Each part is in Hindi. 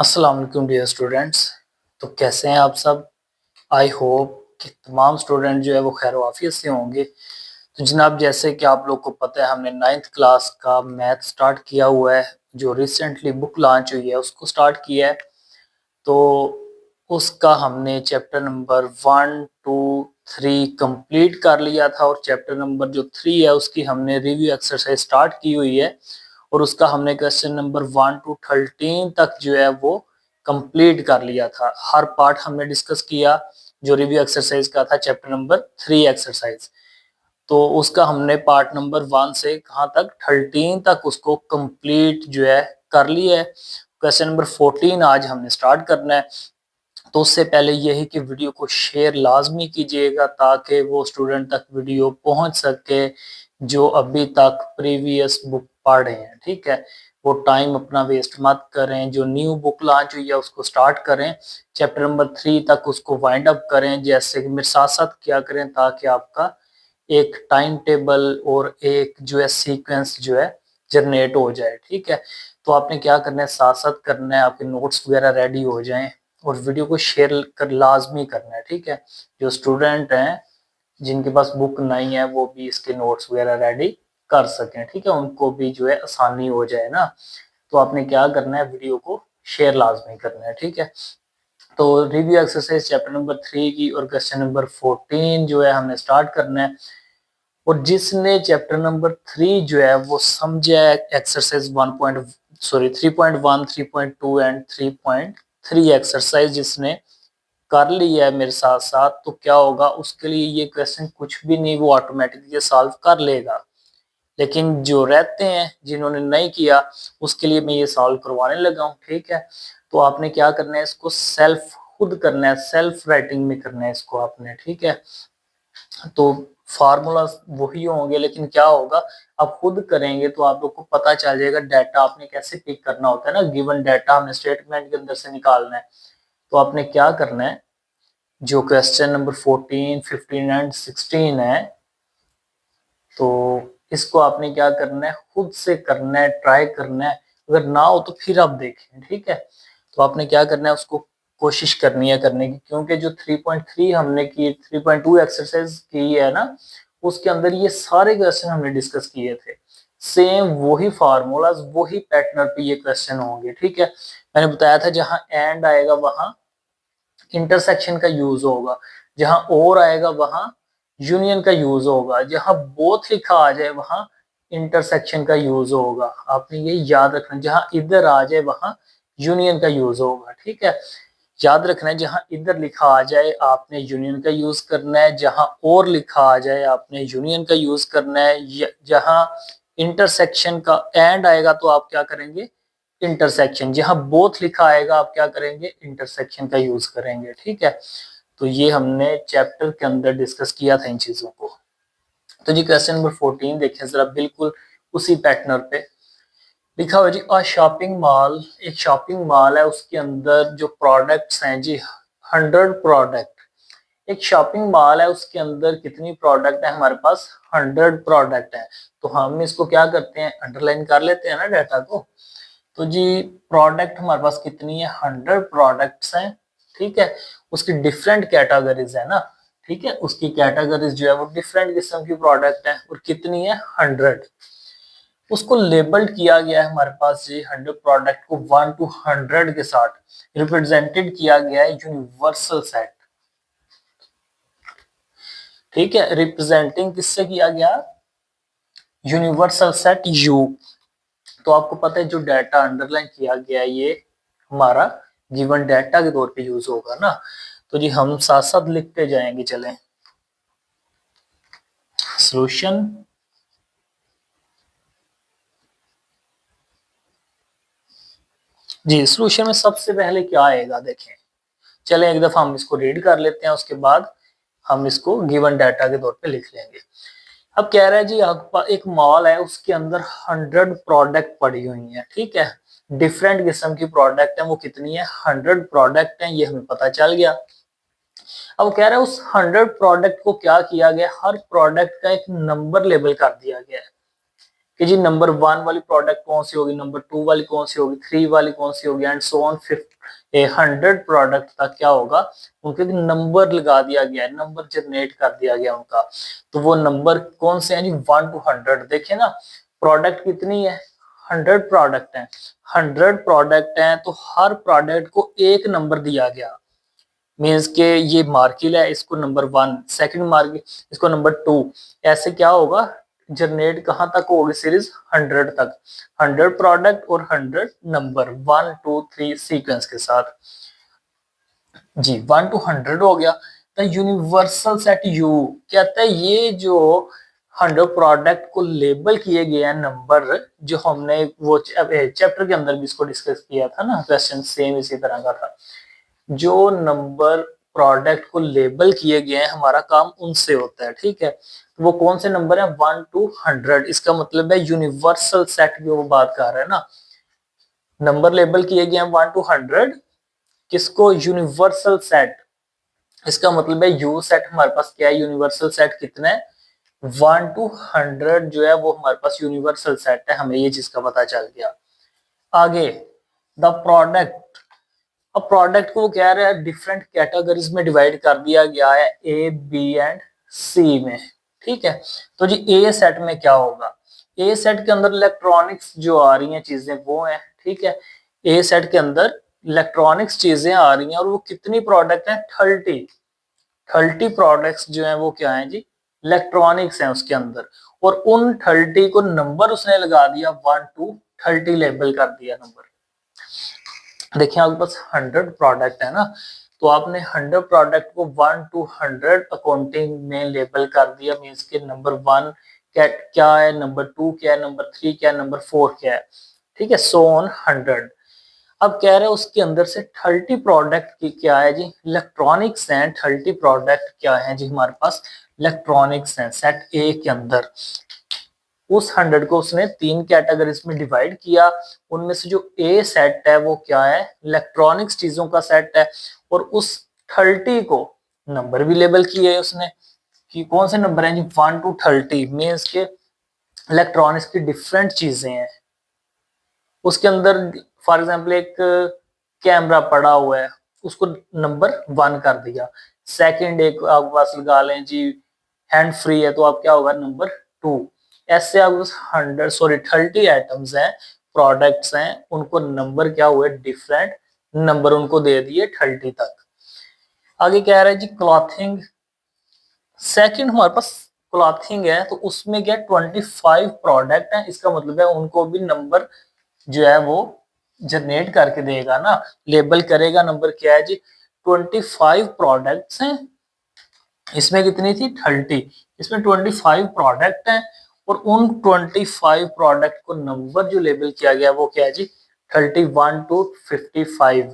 अस्सलाम वालेकुम डियर स्टूडेंट्स। तो कैसे हैं आप सब। आई होप कि तमाम स्टूडेंट जो है वो खैर वाफियत से होंगे। तो जनाब, जैसे कि आप लोग को पता है, हमने 9th क्लास का मैथ स्टार्ट किया हुआ है। जो रिसेंटली बुक लॉन्च हुई है उसको स्टार्ट किया है। तो उसका हमने चैप्टर नंबर 1 2 3 कंप्लीट कर लिया था, और चैप्टर नंबर जो 3 है उसकी हमने रिव्यू एक्सरसाइज स्टार्ट की हुई है। और उसका हमने क्वेश्चन नंबर 1 to 13 तक जो है वो कंप्लीट कर लिया था। हर पार्ट हमने डिस्कस किया जो रिव्यू एक्सरसाइज का था, चैप्टर नंबर 3 एक्सरसाइज। तो उसका हमने पार्ट नंबर 1 से कहाँ तक 13 तक उसको कंप्लीट जो है कर लिया है। क्वेश्चन नंबर 14 आज हमने स्टार्ट करना है। तो उससे पहले यही कि वीडियो को शेयर लाजमी कीजिएगा ताकि वो स्टूडेंट तक वीडियो पहुंच सके जो अभी तक प्रीवियस बुक पढ़ रहे हैं। ठीक है, वो टाइम अपना वेस्ट मत करें। जो न्यू बुक लॉन्च हुई है उसको स्टार्ट करें, चैप्टर नंबर 3 तक उसको वाइंड अप करें, जैसे कि मेरे साथ साथ क्या करें ताकि आपका एक टाइम टेबल और एक जो है सीक्वेंस जो है जनरेट हो जाए। ठीक है, तो आपने क्या करना है, साथ साथ करना है, आपके नोट्स वगैरह रेडी हो जाएं और वीडियो को शेयर कर लाजमी करना है। ठीक है, जो स्टूडेंट हैं जिनके पास बुक नहीं है वो भी इसके नोट्स वगैरह रेडी कर सकें। ठीक है, उनको भी जो है आसानी हो जाए ना। तो आपने क्या करना है, वीडियो को शेयर लाजमी करना है। ठीक है, तो रिव्यू एक्सरसाइज चैप्टर नंबर 3 की और क्वेश्चन नंबर 14 जो है हमने स्टार्ट करना है। और जिसने चैप्टर नंबर 3 जो है वो समझा है एक्सरसाइज 3.1 3.2 एंड 3.3 एक्सरसाइज जिसने कर लिया है मेरे साथ साथ, तो क्या होगा उसके लिए ये क्वेश्चन कुछ भी नहीं, वो ऑटोमेटिकली सॉल्व कर लेगा। लेकिन जो रहते हैं जिन्होंने नहीं किया उसके लिए मैं ये सॉल्व करवाने लगा हूँ। ठीक है, तो आपने क्या करना है, इसको सेल्फ खुद करना है, सेल्फ राइटिंग में करना है इसको आपने। ठीक है, तो फार्मूला वही होंगे लेकिन क्या होगा, आप खुद करेंगे तो आप लोग को पता चल जाएगा डाटा आपने कैसे पिक करना होता है ना। गिवन डाटा हमने स्टेटमेंट के अंदर से निकालना है। तो आपने क्या करना है, जो क्वेश्चन नंबर 14 15 एंड 16 है, तो इसको आपने क्या करना है, खुद से करना है, ट्राई करना है। अगर ना हो तो फिर आप देखें। ठीक है, तो आपने क्या करना है, उसको कोशिश करनी है करने की, क्योंकि जो 3.3 हमने की 3.2 एक्सरसाइज की है ना, उसके अंदर ये सारे क्वेश्चन हमने डिस्कस किए थे। सेम वही फार्मूलाज वही पैटर्न पे ये क्वेश्चन होंगे। ठीक है, मैंने बताया था जहां एंड आएगा वहां इंटरसेक्शन का यूज होगा, जहां और आएगा वहां यूनियन का यूज होगा, जहां बोथ लिखा आ जाए वहां इंटरसेक्शन का यूज होगा। आपने ये याद रखना, जहां इधर आ जाए वहां यूनियन का यूज होगा। ठीक है, याद रखना है जहां इधर लिखा आ जाए आपने यूनियन का यूज करना है, जहां और लिखा आ जाए आपने यूनियन का यूज करना है। जहां इंटरसेक्शन का एंड आएगा तो आप क्या करेंगे, इंटरसेक्शन। जहां बोथ लिखा आएगा आप क्या करेंगे, इंटरसेक्शन का यूज करेंगे। ठीक है, तो ये हमने चैप्टर के अंदर डिस्कस किया था इन चीजों को। तो जी क्वेश्चन नंबर 14 देखें जरा, बिल्कुल उसी पैटर्न पे लिखा हुआ जी। शॉपिंग मॉल, एक शॉपिंग मॉल है, उसके अंदर जो प्रोडक्ट्स हैं जी 100 प्रोडक्ट। एक शॉपिंग मॉल है, उसके अंदर कितनी प्रोडक्ट है, हमारे पास 100 प्रोडक्ट है। तो हम इसको क्या करते हैं, अंडरलाइन कर लेते हैं ना डाटा को। तो जी प्रोडक्ट हमारे पास कितनी है, 100 प्रोडक्ट्स हैं। ठीक है, उसकी डिफरेंट कैटेगरीज है ना। ठीक है, उसकी कैटेगरीज जो है वो डिफरेंट किस्म की प्रोडक्ट है, और कितनी है, 100। उसको लेबल्ड किया गया है हमारे पास जी, 100 प्रोडक्ट को 1 to 100 के साथ रिप्रेजेंटेड किया गया है यूनिवर्सल सेट। ठीक है, रिप्रेजेंटिंग किससे किया गया, यूनिवर्सल सेट यू। तो आपको पता है जो डाटा अंडरलाइन किया गया है ये हमारा गिवन डाटा के तौर पे यूज होगा ना। तो जी हम साथ साथ लिखते जाएंगे, चलें। सॉल्यूशन, जी सॉल्यूशन में सबसे पहले क्या आएगा देखें, चलें एक दफा हम इसको रीड कर लेते हैं, उसके बाद हम इसको गिवन डाटा के तौर पे लिख लेंगे। अब कह रहा है जी आपका एक मॉल है, उसके अंदर 100 प्रोडक्ट पड़ी हुई है। ठीक है, डिफरेंट किस्म की प्रोडक्ट है, वो कितनी है, 100 प्रोडक्ट है, ये हमें पता चल गया। अब कह रहा है उस 100 प्रोडक्ट को क्या किया गया, हर प्रोडक्ट का एक नंबर लेबल कर दिया गया है। कि जी नंबर 1 वाली प्रोडक्ट कौन सी होगी, नंबर 2 वाली कौन सी होगी, 3 वाली कौन सी होगी, एंड सो ऑन 100 प्रोडक्ट तक क्या होगा, उनके नंबर लगा दिया गया है, नंबर जनरेट कर दिया गया उनका। तो वो नंबर कौन से हैं जी, 1 to 100। देखिए ना, प्रोडक्ट कितनी है, 100 प्रोडक्ट है, 100 प्रोडक्ट हैं, तो हर प्रोडक्ट को एक नंबर दिया गया। मीन्स के ये मार्किल है, इसको नंबर 1, सेकंड मार्किल इसको नंबर 2, ऐसे क्या होगा, जनरेट कहाँ तक होगी सीरीज, 100 तक, 100 प्रोडक्ट और 100 नंबर, 1 2 3 सीक्वेंस के साथ जी। 1 to 100 हो गया। द यूनिवर्सल सेट यू कहता है ये जो 100 प्रोडक्ट को लेबल किए गए हैं नंबर, जो हमने वो चैप्टर के अंदर भी इसको डिस्कस किया था ना, क्वेश्चन सेम इसी तरह का था। जो नंबर प्रोडक्ट को लेबल किए गए हैं, हमारा काम उनसे होता है, ठीक है। तो वो कौन से नंबर है, 1 to 100। इसका मतलब है यूनिवर्सल सेट की वो बात कर रहे हैं ना, नंबर लेबल किए गए हैं 1 to 100, किसको, यूनिवर्सल सेट। इसका मतलब है यू सेट हमारे पास क्या है, यूनिवर्सल सेट कितना है, 1 to 100 जो है वो हमारे पास यूनिवर्सल सेट है, हमें ये चीज का पता चल गया। आगे द प्रोडक्ट, अब प्रोडक्ट को कह रहे हैं डिफरेंट कैटेगरीज में डिवाइड कर दिया गया है, ए बी एंड सी में, ठीक है। तो जी ए सेट में क्या होगा, ए सेट के अंदर इलेक्ट्रॉनिक्स जो आ रही हैं चीजें वो हैं, ठीक है। ए सेट के अंदर इलेक्ट्रॉनिक्स चीजें आ रही हैं, और वो कितनी प्रोडक्ट है, 30 प्रोडक्ट्स जो हैं वो क्या है जी, इलेक्ट्रॉनिक्स हैं उसके अंदर। और उन 30 को नंबर उसने लगा दिया 1 to 30 लेबल कर दिया नंबर। देखिए आपके पास 100 प्रोडक्ट है ना, तो आपने 100 प्रोडक्ट को 1 to 100 अकाउंटिंग में लेबल कर दिया। मीन्स के नंबर 1 क्या है, नंबर 2 क्या है, नंबर 3 क्या है, नंबर 4 क्या है, ठीक है, सो ऑन 100। अब कह रहे हैं उसके अंदर से 30 प्रोडक्ट की क्या है जी, इलेक्ट्रॉनिक्स हैं। 30 प्रोडक्ट क्या है जी, हमारे पास इलेक्ट्रॉनिक्स हैं सेट ए के अंदर। उस 100 को उसने 3 कैटेगरीज में डिवाइड किया। उनमें से जो ए सेट है वो क्या है, इलेक्ट्रॉनिक्स चीजों का सेट है। और उस 30 को नंबर भी लेबल किए उसने, कि कौन से नंबर हैं जी, 1 to 30। मीन्स के इलेक्ट्रॉनिक्स की डिफरेंट चीजें हैं उसके अंदर। फॉर एग्जाम्पल एक कैमरा पड़ा हुआ है, उसको नंबर 1 कर दिया। सेकंड एक आपके पास लगा लें जी, हैंड फ्री है, तो आप क्या होगा, नंबर 2। ऐसे आपके पास 30 आइटम्स हैं, प्रोडक्ट्स हैं, उनको नंबर क्या हुए, डिफरेंट नंबर उनको दे दिए 30 तक। आगे कह रहा है जी क्लॉथिंग, सेकंड हमारे पास क्लॉथिंग है, तो उसमें क्या 25 प्रोडक्ट है। इसका मतलब है उनको भी नंबर जो है वो जनरेट करके देगा ना, लेबल करेगा। नंबर क्या है जी, 25 प्रोडक्ट्स हैं, इसमें कितनी थी, 30, इसमें 25 प्रोडक्ट हैं। और उन 25 प्रोडक्ट को नंबर जो लेबल किया गया वो क्या है जी, 31 to 55।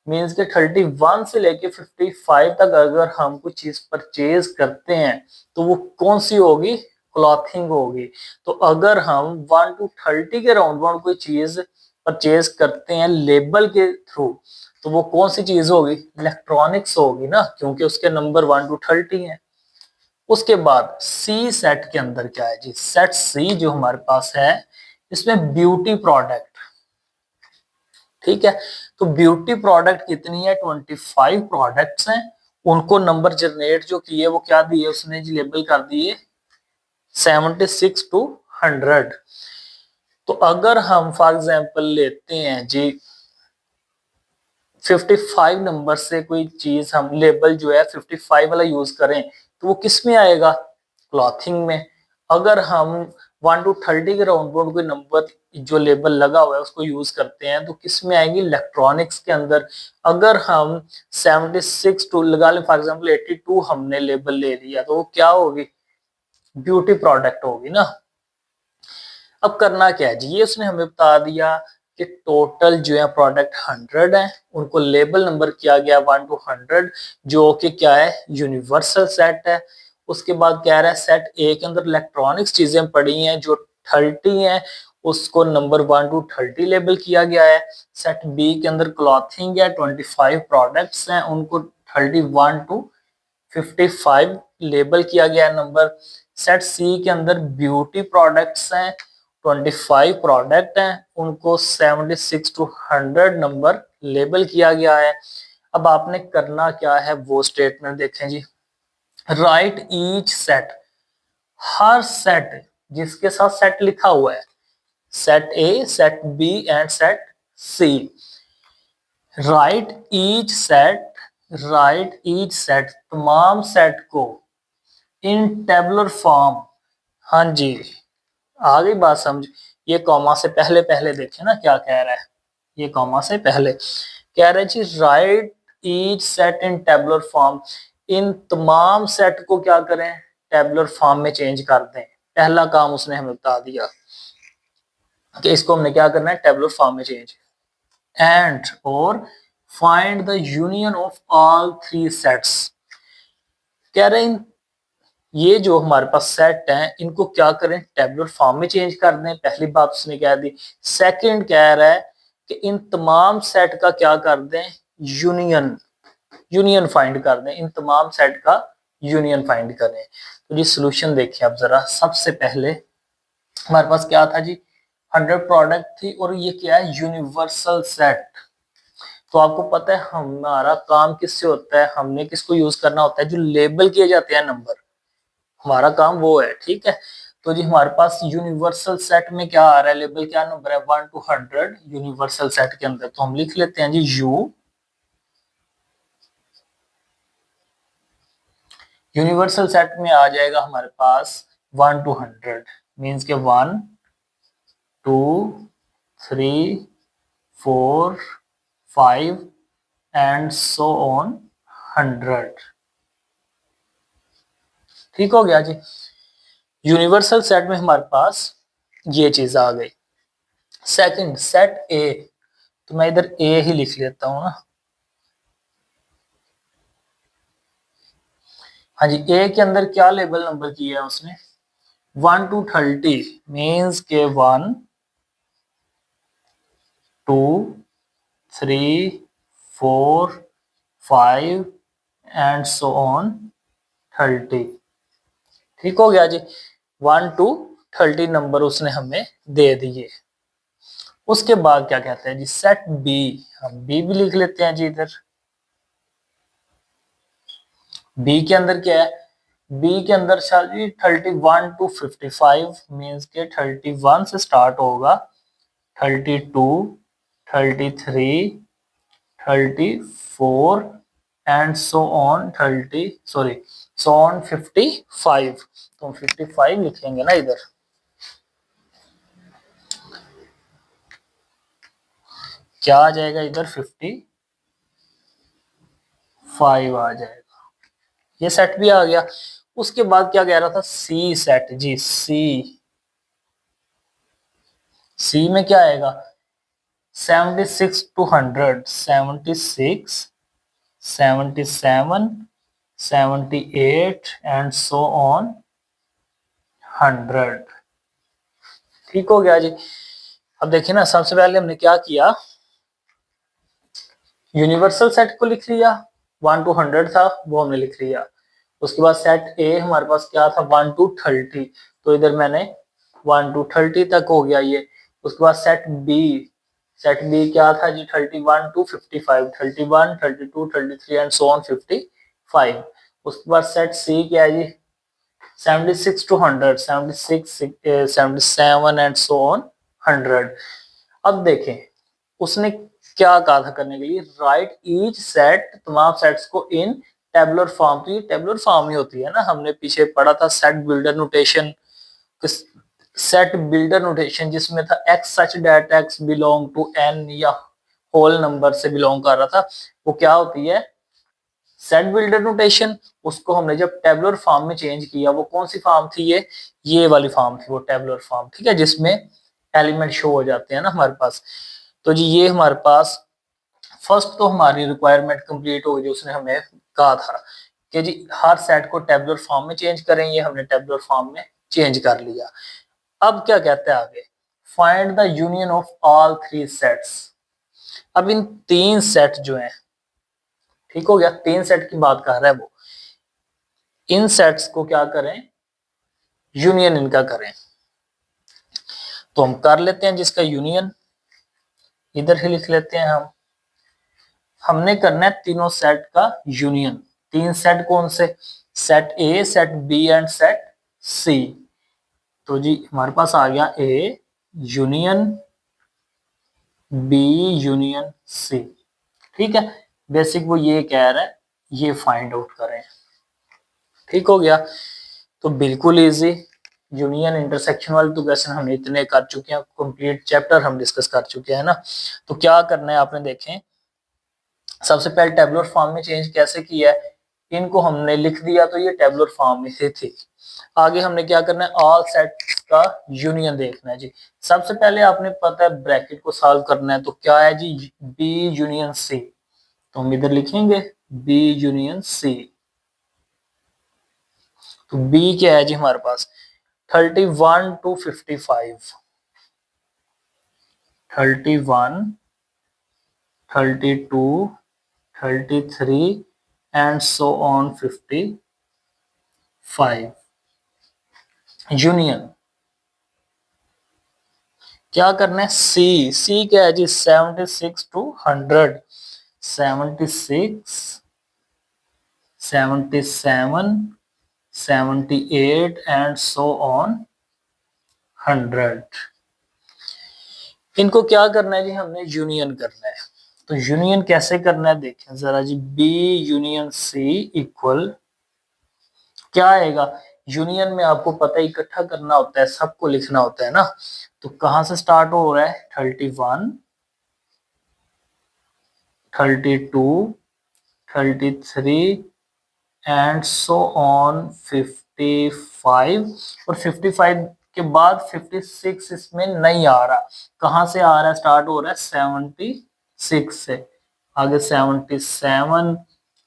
मीन्स के 31 से लेके 55 तक अगर हम कुछ चीज परचेज करते हैं तो वो कौन सी होगी, क्लॉथिंग होगी। तो अगर हम 1 to 30 के राउंड बाउंड कोई चीज परचेज करते हैं लेबल के थ्रू, तो वो कौन सी चीज होगी, इलेक्ट्रॉनिक्स होगी ना, क्योंकि उसके नंबर 1 to 30 है। उसके बाद सी सेट के अंदर क्या है जी, सेट सी जो हमारे पास है, इसमें ब्यूटी प्रोडक्ट, ठीक है। तो ब्यूटी प्रोडक्ट कितनी है, 25 प्रोडक्ट्स हैं, उनको नंबर जनरेट जो किए वो क्या दिए उसने जी, लेबल कर दिए 76 to 100। तो अगर हम फॉर एग्जांपल लेते हैं जी 55 नंबर से कोई चीज हम लेबल जो है 55 वाला यूज करें, तो वो किस में आएगा, क्लॉथिंग में। अगर हम 1 to 30 के राउंड बोर्ड कोई नंबर जो लेबल लगा हुआ है उसको यूज करते हैं, तो किस में आएंगी, इलेक्ट्रॉनिक्स के अंदर। अगर हम 76 टू लगा लें, फॉर एग्जांपल 82 हमने लेबल ले लिया, तो वो क्या होगी, ब्यूटी प्रोडक्ट होगी ना। अब करना क्या है जी, ये उसने हमें बता दिया कि टोटल जो है प्रोडक्ट 100 है, उनको लेबल नंबर किया गया 1 to 100, जो कि क्या है, यूनिवर्सल सेट है। उसके बाद कह रहा है सेट ए के अंदर इलेक्ट्रॉनिक्स चीजें पड़ी हैं जो 30 हैं, उसको नंबर 1 to 30 लेबल किया गया है। सेट बी के अंदर क्लॉथिंग है, 25 प्रोडक्ट्स हैं, उनको 31 to 55 लेबल किया गया है नंबर। सेट सी के अंदर ब्यूटी प्रोडक्ट्स हैं, 25 प्रोडक्ट हैं, उनको 76 टू 100 नंबर लेबल किया गया है। अब आपने करना क्या है वो स्टेटमेंट देखें जी। राइट ईच सेट, हर सेट जिसके साथ सेट लिखा हुआ है, set A, set B and set C, write each set, write each set, तमाम सेट को इन टेबुलर फॉर्म। हाँ जी, आ गई बात समझ। ये कॉमा से पहले पहले देखें ना क्या कह रहा है, ये कॉमा से पहले कह रहे हैं जी write each set in tabular form, इन तमाम सेट को क्या करें, टेबुलर फॉर्म में चेंज कर दें। पहला काम उसने हमें बता दिया कि इसको हमने क्या करना है, टेबुलर फॉर्म में चेंज। एंड और find the union of all three sets, कह रहे हैं ये जो हमारे पास सेट हैं इनको क्या करें, टेबुलर फॉर्म में चेंज कर दें। पहली बात उसने कह दी। सेकंड कह रहा है कि इन तमाम सेट का क्या कर दें, यूनियन, यूनियन फाइंड कर दें, इन तमाम सेट का यूनियन फाइंड करें। तो जी सोल्यूशन देखिए आप जरा। सबसे पहले हमारे पास क्या था जी, 100 प्रोडक्ट थी और ये क्या है, यूनिवर्सल सेट। तो आपको पता है हमारा काम किससे होता है, हमने किसको यूज करना होता है, जो लेबल किए जाते हैं नंबर, हमारा काम वो है, ठीक है। तो जी हमारे पास यूनिवर्सल सेट में क्या आ रहा है, लेबल क्या नंबर है, 1 to 100 यूनिवर्सल सेट के अंदर। तो हम लिख लेते हैं जी यू, यूनिवर्सल सेट में आ जाएगा हमारे पास 1 to 100, मीन्स के 1 2 3 4 5 एंड सो ऑन 100। ठीक हो गया जी। यूनिवर्सल सेट में हमारे पास ये चीज आ गई। सेकंड सेट ए, तो मैं इधर ए ही लिख लेता हूं ना। हाँ जी, ए के अंदर क्या लेबल नंबर किया है उसने, 1 to 30, मीन्स के 1 2 3 4 5 एंड सो ऑन 30। ठीक हो गया जी, 1 to 30 नंबर उसने हमें दे दिए। उसके बाद क्या कहते हैं जी, सेट बी, हम बी भी लिख लेते हैं जी इधर। बी के अंदर क्या है, बी के अंदर जी 31 to 55, मीन्स के 31 से स्टार्ट होगा, 32 33 34 एंड सो ऑन 55। तो हम 55 लिखेंगे ना इधर, क्या आ जाएगा इधर, 55 आ जाएगा। ये सेट भी आ गया। उसके बाद क्या कह रहा था, सी सेट जी, सी में क्या आएगा, 76 to 100, 76 77 78 एंड सो ऑन 100। ठीक हो गया जी। अब देखिए ना, सबसे पहले हमने क्या किया, यूनिवर्सल सेट को लिख लिया, 1 to 100 था वो हमने लिख लिया। उसके बाद सेट ए हमारे पास क्या था, 1 to 30, तो इधर मैंने 1 to 30 तक हो गया ये। उसके बाद सेट बी, सेट बी क्या था जी, 31 to 55, 31 32 33 एंड सो ऑन 55। उसके बाद सेट सी क्या है जी, 76 to 100, 76 77 एंड सो ऑन 100। अब देखें उसने क्या कहा था करने के लिए, राइट ईच सेट, तमाम सेट्स को इन टेबुलर फॉर्म। तो ये टेबुलर फॉर्म ही होती है ना, हमने पीछे पढ़ा था set builder notation, set builder notation जिसमें था x such that x belong to n या होल नंबर से बिलोंग कर रहा था, वो क्या होती है, सेट बिल्डर नोटेशन। उसको हमने जब टेबुलर फॉर्म में चेंज किया, वो कौन सी फॉर्म थी, ये वाली फॉर्म थी, वो टेबुलर फॉर्म, ठीक है, जिसमें एलिमेंट शो हो जाते हैं ना हमारे पास। तो जी ये हमारे पास फर्स्ट तो हमारी रिक्वायरमेंट कंप्लीट हो गई, जो उसने हमें कहा था कि जी हर सेट को टेबुलर फॉर्म में चेंज करें, ये हमने टेबुलर फॉर्म में चेंज कर लिया। अब क्या कहते हैं आगे, find the union of all three sets. अब इन तीन सेट जो हैं, ठीक हो गया, तीन सेट की बात कर रहा है वो, इन सेट्स को क्या करें, यूनियन इनका करें। तो हम कर लेते हैं जिसका यूनियन, इधर ही लिख लेते हैं हम। हमने करना है तीनों सेट का यूनियन। तीन सेट कौन से? Set A, set B and set C. तो जी हमारे पास आ गया A union B union C. ठीक है, बेसिक वो ये कह रहा है, ये फाइंड आउट करें। ठीक हो गया। तो बिल्कुल इजी, यूनियन इंटरसेक्शन वाले तो क्वेश्चन हमने इतने कर चुके हैं, कंप्लीट चैप्टर हम डिस्कस कर चुके हैं ना। तो क्या करना है आपने देखें, सबसे पहले टेबुलर फॉर्म में चेंज कैसे किया है, इनको हमने लिख दिया तो ये टेबुलर फॉर्म में से थी। आगे हमने क्या करना है, ऑल सेट्स का यूनियन देखना है जी। सबसे पहले आपने पता है ब्रैकेट को सॉल्व करना है, तो क्या है जी, बी यूनियन सी। तो हम इधर लिखेंगे बी यूनियन सी। तो बी क्या है जी हमारे पास 31 to 55, 31, 32, 33 and so on 55। Union क्या करना है, सी। सी क्या है जी 76 to 100, 76, 77, 78 and so on 100। इनको क्या करना है जी, हमने यूनियन करना है। तो यूनियन कैसे करना है देखें जरा जी, बी यूनियन सी इक्वल क्या आएगा। यूनियन में आपको पता है इकट्ठा करना होता है, सबको लिखना होता है ना। तो कहां से स्टार्ट हो रहा है, 31, 32, 33 एंड सो ऑन 55। और 55 के बाद 56 इसमें नहीं आ रहा, कहां से आ रहा है, स्टार्ट हो रहा है 76 से, आगे 77,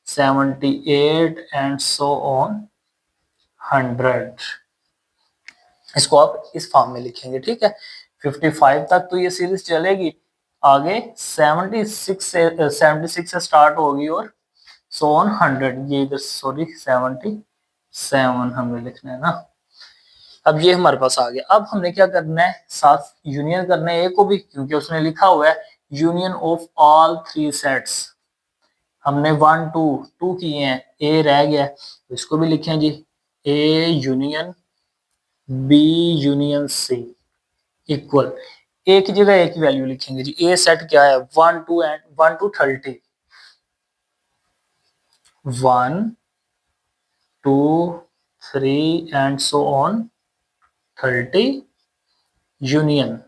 78 एंड सो ऑन 100। इसको आप इस फॉर्म में लिखेंगे। ठीक है, 55 तक तो ये सीरीज चलेगी, आगे 76 से स्टार्ट होगी और सो ऑन 100। ये इधर सॉरी 77 हमें लिखना है ना। अब ये हमारे पास आ गया। अब हमने क्या करना है, साथ यूनियन करना है ए को भी, क्योंकि उसने लिखा हुआ है union of all three sets. हमने 1 2 2 किए हैं, ए रह गया, तो इसको भी लिखें जी, A union B union C equal, A की जगह ए की वैल्यू लिखेंगे जी। ए सेट क्या है 1 2 and 1 to 30, 1 2 3 and so on 30 union.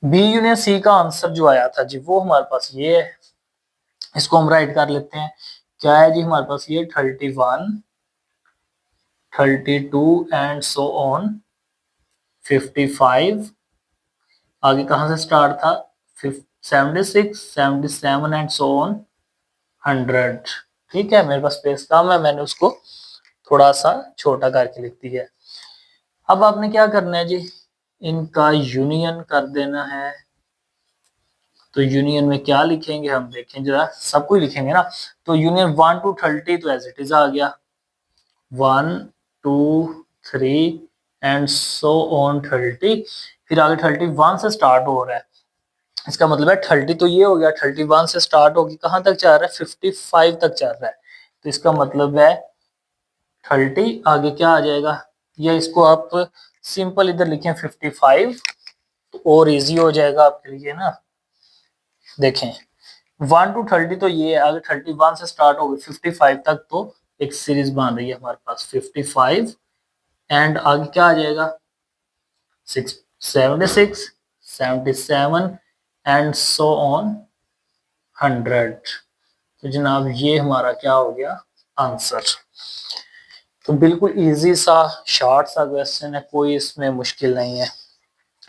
B union C का आंसर जो आया था जी वो हमारे पास ये है, इसको हम राइट कर लेते हैं। क्या है जी हमारे पास ये 31, 32 एंड सो ऑन 55। आगे कहां से स्टार्ट था, 76, 77 एंड सो ऑन 100। ठीक है, मेरे पास स्पेस कम है, मैंने उसको थोड़ा सा छोटा करके लिख दिया है। अब आपने क्या करना है जी, इनका यूनियन कर देना है। तो यूनियन में क्या लिखेंगे हम देखें जरा, सब कुछ लिखेंगे ना। तो यूनियन 1 to 30 तो एज इट इज आ गया, 1 2 3 एंड सो ऑन 30। फिर आगे 31 से स्टार्ट हो रहा है, इसका मतलब है 30 तो ये हो गया, 31 से स्टार्ट होगी कहां तक चल रहा है, 55 तक चल रहा है। तो इसका मतलब है 30 आगे क्या आ जाएगा, या इसको आप सिंपल इधर लिखें 55, तो और इजी हो जाएगा आपके लिए ना। देखें 1 to 30 तो ये है, आगे 31 से स्टार्ट होगी 55 तक, तो एक सीरीज बन रही है हमारे पास 55 एंड आगे क्या आ जाएगा 76, 77 एंड सो ऑन 100। तो जनाब ये हमारा क्या हो गया आंसर। तो बिल्कुल इजी सा शॉर्ट सा क्वेश्चन है, कोई इसमें मुश्किल नहीं है।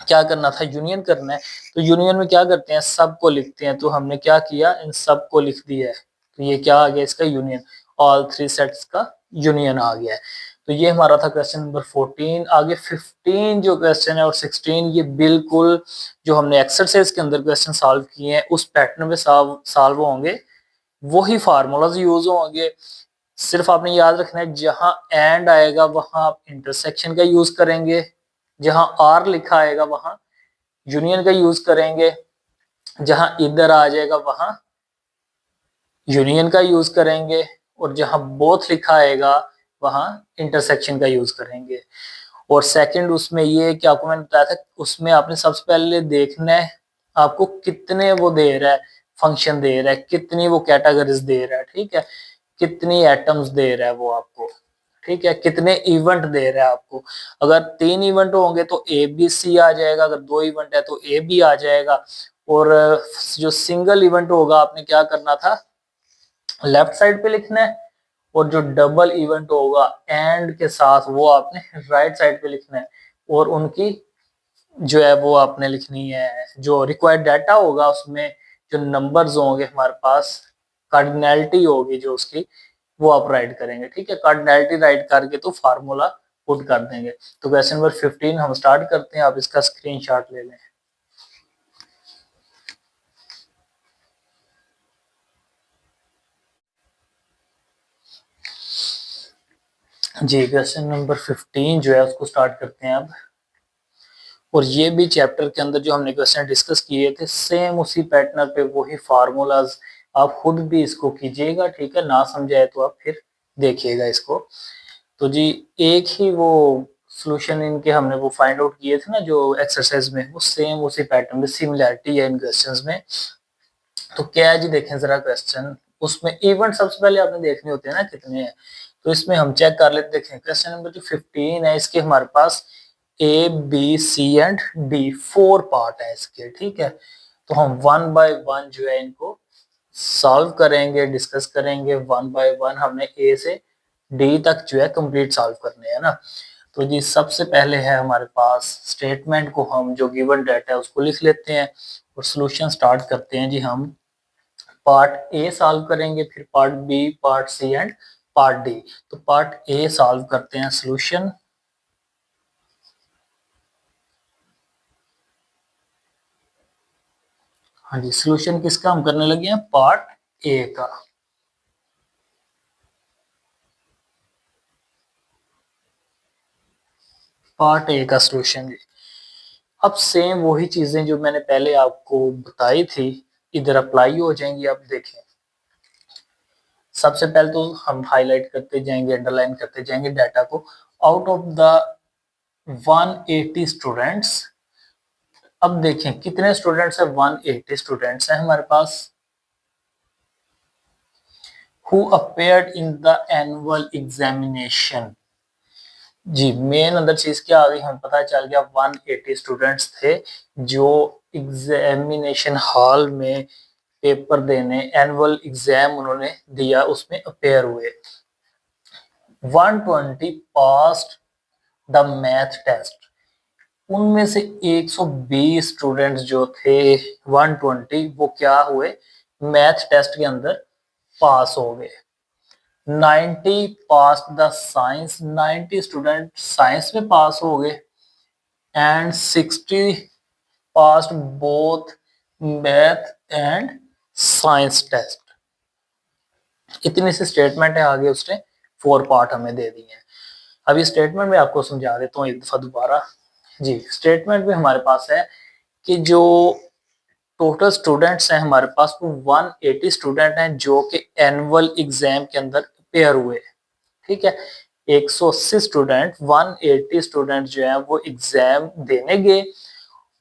क्या करना था, यूनियन करना है। तो यूनियन में क्या करते हैं, सब को लिखते हैं। तो हमने क्या किया, इन सब को लिख दिया है। तो ये क्या आ गया इसका यूनियन, ऑल थ्री सेट्स का यूनियन आ गया है। तो ये हमारा था क्वेश्चन नंबर 14। आगे 15 जो क्वेश्चन है और 16 ये बिल्कुल जो हमने एक्सरसाइज के अंदर क्वेश्चन सॉल्व किए हैं उस पैटर्न में सॉल्व होंगे, वही फार्मूलाज यूज होंगे, सिर्फ आपने याद रखना है जहां एंड आएगा वहां आप इंटरसेक्शन का यूज करेंगे, जहां आर लिखा आएगा वहां यूनियन का यूज करेंगे, जहां इधर आ जाएगा वहां यूनियन का यूज करेंगे, और जहां बोथ लिखा आएगा वहां इंटरसेक्शन का यूज करेंगे। और सेकंड उसमें ये कि आपको मैंने बताया था, उसमें आपने सबसे पहले देखना है आपको कितने वो दे रहा है, फंक्शन दे रहा है, कितनी वो कैटेगरीज दे रहा है, ठीक है, कितनी एटम्स दे रहा है वो आपको, ठीक है, कितने इवेंट दे रहा है आपको। अगर 3 इवेंट होंगे तो ए बी सी आ जाएगा, अगर 2 इवेंट है तो ए बी आ जाएगा। और जो सिंगल इवेंट होगा आपने क्या करना था, लेफ्ट साइड पे लिखना है, और जो डबल इवेंट होगा एंड के साथ वो आपने राइट साइड पे लिखना है। और उनकी जो है वो आपने लिखनी है, जो रिक्वायर्ड डाटा होगा उसमें जो नंबर्स होंगे हमारे पास, कार्डिनैलिटी होगी जो उसकी, वो आप राइट करेंगे, ठीक है। कार्डिनैलिटी राइट करके तो फार्मूला पुट कर देंगे। तो क्वेश्चन नंबर 15 हम स्टार्ट करते हैं, आप इसका स्क्रीनशॉट ले लें। जी, क्वेश्चन नंबर 15 जो है उसको स्टार्ट करते हैं अब। और ये भी चैप्टर के अंदर जो हमने क्वेश्चन डिस्कस किए थे सेम उसी पैटर्न पे वही फार्मूलाज, आप खुद भी इसको कीजिएगा, ठीक है, ना समझाए तो आप फिर देखिएगा इसको। तो जी एक ही वो सॉल्यूशन इनके हमने वो फाइंड आउट किए थे ना जो एक्सरसाइज में, वो सेम उसी पैटर्न में सिमिलैरिटी है इन क्वेश्चंस में। तो क्या है जी, देखें जरा क्वेश्चन, उसमें इवेंट सबसे पहले आपने देखने होते हैं ना कितने हैं, तो इसमें हम चेक कर लेते, देखें क्वेश्चन नंबर जो 15 है इसके हमारे पास A B C and D 4 part है इसके, ठीक है। तो हम वन बाय वन जो है इनको सॉल्व करेंगे, डिस्कस करेंगे, वन बाय वन हमने ए से डी तक जो है कंप्लीट सॉल्व करने हैं ना। तो जी सबसे पहले है हमारे पास स्टेटमेंट को हम जो गिवन डाटा है उसको लिख लेते हैं, और सॉल्यूशन स्टार्ट करते हैं जी। हम पार्ट ए सॉल्व करेंगे, फिर part B, part C and part D. तो पार्ट ए सॉल्व करते हैं, सॉल्यूशन। हाँ जी, सॉल्यूशन किसका हम करने लगे हैं, पार्ट ए का। पार्ट ए का सॉल्यूशन जी। अब सेम वही चीजें जो मैंने पहले आपको बताई थी इधर अप्लाई हो जाएंगी। अब देखें सबसे पहले तो हम हाईलाइट करते जाएंगे, अंडरलाइन करते जाएंगे डाटा को। आउट ऑफ द 180 स्टूडेंट्स, अब देखें कितने स्टूडेंट्स है, 180 स्टूडेंट्स हैं हमारे पास, who appeared in the annual examination. जी मेन अंदर चीज क्या आ गई, हम पता चल गया 180 स्टूडेंट्स थे जो एग्जामिनेशन हॉल में पेपर देने, एनुअल एग्जाम उन्होंने दिया, उसमें अपेयर हुए। 120 पास्ड द मैथ टेस्ट, उनमें से 120 स्टूडेंट्स जो थे 120 वो क्या हुए, मैथ टेस्ट के अंदर पास हो गए। 90 pass the science, 90 student science में पास हो गए। And 60 pass both math and science test. इतनी सी स्टेटमेंट है, आगे उसने 4 पार्ट हमें दे दिए हैं। अब ये स्टेटमेंट में आपको समझा देता हूँ एक दफा दोबारा। जी स्टेटमेंट में हमारे पास है कि जो टोटल स्टूडेंट्स हैं हमारे पास वो 180 स्टूडेंट हैं जो कि एनुअल एग्जाम के अंदर पेयर हुए, ठीक है। 180 स्टूडेंट, 180 स्टूडेंट जो है वो एग्जाम देने गए,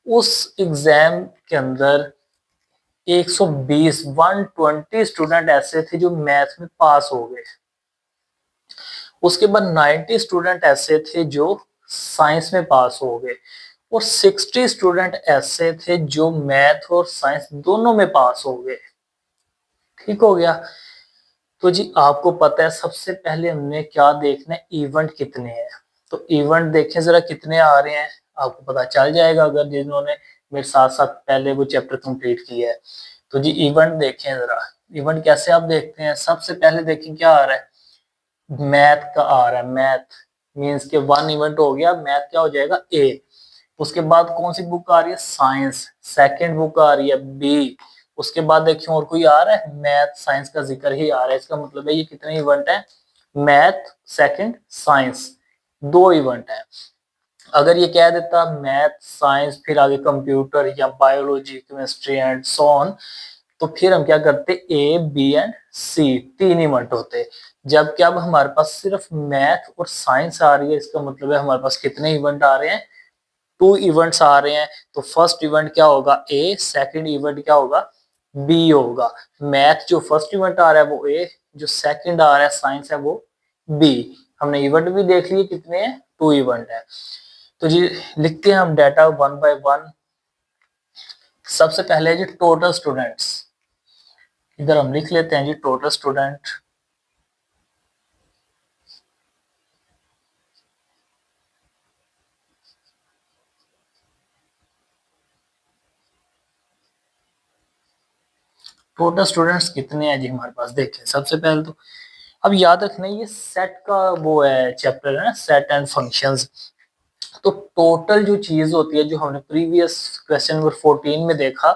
उस एग्जाम के अंदर 120 120 स्टूडेंट ऐसे थे जो मैथ में पास हो गए। उसके बाद 90 स्टूडेंट ऐसे थे जो साइंस में पास हो गए, और 60 स्टूडेंट ऐसे थे जो मैथ और साइंस दोनों में पास हो गए। ठीक हो गया। तो जी आपको पता है सबसे पहले हमने क्या देखना है, इवेंट कितने हैं। तो इवेंट देखें जरा कितने आ रहे हैं, आपको पता चल जाएगा अगर जिन्होंने मेरे साथ साथ पहले वो चैप्टर कंप्लीट किया है। तो जी इवेंट देखें जरा, इवेंट कैसे आप देखते हैं, सबसे पहले देखें क्या आ रहा है, मैथ का आ रहा है। मैथ मींस के 1 इवेंट हो गया, मैथ क्या हो जाएगा ए। उसके बाद कौन सी बुक आ रही है, साइंस। सेकंड बुक आ रही है बी। उसके बाद देखिए और कोई आ रहा है, मैथ साइंस का जिक्र ही आ रहा है, इसका मतलब है ये कितने इवेंट है, मैथ सेकंड साइंस, दो इवेंट है। अगर ये कह देता मैथ साइंस फिर आगे कंप्यूटर या biology chemistry and so on, तो फिर हम क्या करते, ए बी एंड सी तीन इवेंट होते। जबकि अब हमारे पास सिर्फ मैथ और साइंस आ रही है, इसका मतलब है हमारे पास कितने इवेंट आ रहे हैं, टू इवेंट्स आ रहे हैं। तो फर्स्ट इवेंट क्या होगा, ए, सेकंड इवेंट क्या होगा, बी होगा। मैथ जो फर्स्ट इवेंट आ रहा है वो ए, जो सेकंड आ रहा है साइंस है वो बी। हमने इवेंट भी देख लिए कितने हैं, टू इवेंट है। तो जी लिखते हैं हम डाटा वन बाय वन। सबसे पहले जी टोटल स्टूडेंट्स, इधर हम लिख लेते हैं जी टोटल स्टूडेंट। टोटल स्टूडेंट्स कितने हैं जी हमारे पास, देखें सबसे पहले तो अब याद रखना ये सेट का वो है चैप्टर है ना, सेट एंड फंक्शंस। तो टोटल जो चीज होती है, जो हमने प्रीवियस क्वेश्चन नंबर 14 में देखा,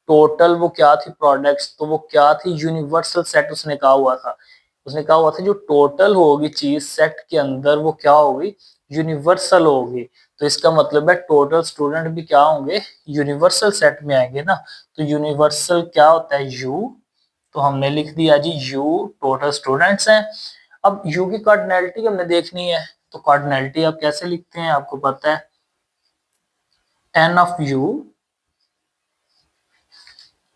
टोटल वो क्या थी प्रोडक्ट्स, तो वो क्या थी, यूनिवर्सल सेट उसने कहा हुआ था। उसने कहा हुआ था जो टोटल होगी चीज सेट के अंदर वो क्या होगी, यूनिवर्सल होगी। तो इसका मतलब है टोटल स्टूडेंट भी क्या होंगे, यूनिवर्सल सेट में आएंगे ना। तो यूनिवर्सल क्या होता है, यू। तो हमने लिख दिया जी यू टोटल स्टूडेंट्स हैं। अब यू की कार्डिनैलिटी हमने देखनी है, तो कार्डिनैलिटी आप कैसे लिखते हैं आपको पता है, N of U,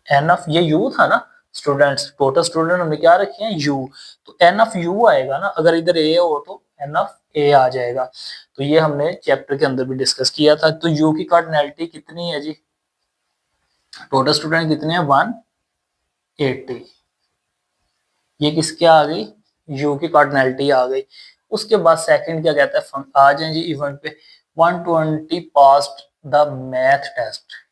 N of ये यू था ना, स्टूडेंट्स टोटल स्टूडेंट हमने क्या रखे हैं यू, तो एन ऑफ यू आएगा ना, अगर इधर ए हो तो एन ऑफ ए आ जाएगा। तो ये हमने चैप्टर के अंदर भी डिस्कस किया था। तो यू की कार्डिनैलिटी कितनी है जी, टोटल स्टूडेंट कितने हैं 180। ये किसके आ गई, यू की कार्डिनैलिटी आ गई। उसके बाद सेकंड क्या कहता है, आ जाए जी इवेंट पे, 120 पास्ड द मैथ टेस्ट।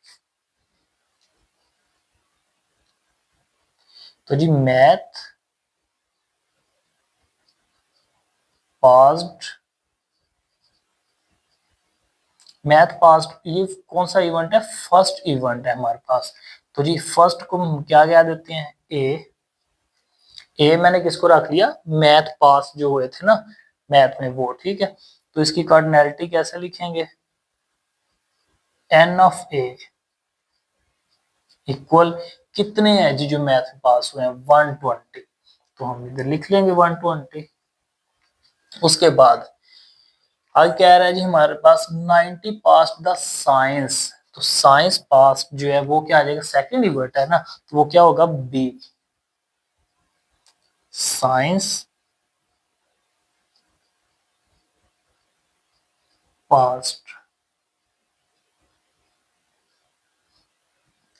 तो जी पास्ड मैथ पास्ट, ये कौन सा इवेंट है, फर्स्ट इवेंट है हमारे पास। तो जी फर्स्ट को हम क्या क्या देते हैं, ए। ए मैंने किसको रख लिया, मैथ पास जो हुए थे ना मैथ में वो, ठीक है। तो इसकी कार्डिनैलिटी कैसे लिखेंगे, एन ऑफ ए इक्वल कितने हैं जी जो मैथ में पास हुए हैं, 120। तो हम इधर लिख लेंगे 120। उसके बाद आगे कह रहा है जी हमारे पास 90 पास द साइंस। तो साइंस पास जो है वो क्या आ जाएगा, सेकंड इवेंट है ना, तो वो क्या होगा, बी। साइंस पास्ट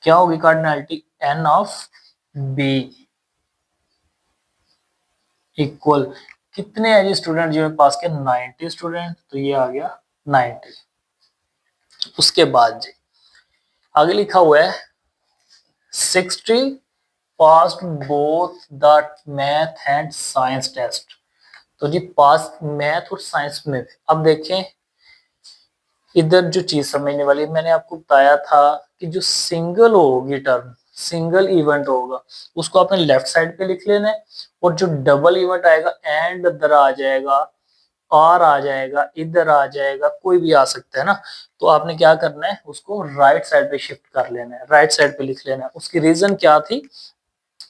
क्या होगी cardinality, N of B equal कितने हैं जी स्टूडेंट जो पास के, 90 स्टूडेंट। तो ये आ गया 90। उसके बाद जी आगे लिखा हुआ है 60 passed both the math and science test. तो जी पास मैथ और साइंस में, अब देखें इधर जो चीज समझने वाली है, मैंने आपको बताया था कि जो सिंगल होगी टर्म, सिंगल इवेंट होगा, उसको आपने लेफ्ट साइड पे लिख लेना है। और जो डबल इवेंट आएगा, एंड इधर आ जाएगा, आर आ जाएगा, इधर आ जाएगा, कोई भी आ सकता है ना। तो आपने क्या करना है, उसको राइट साइड पे शिफ्ट कर लेना है, राइट साइड पे लिख लेना है। उसकी रीजन क्या थी,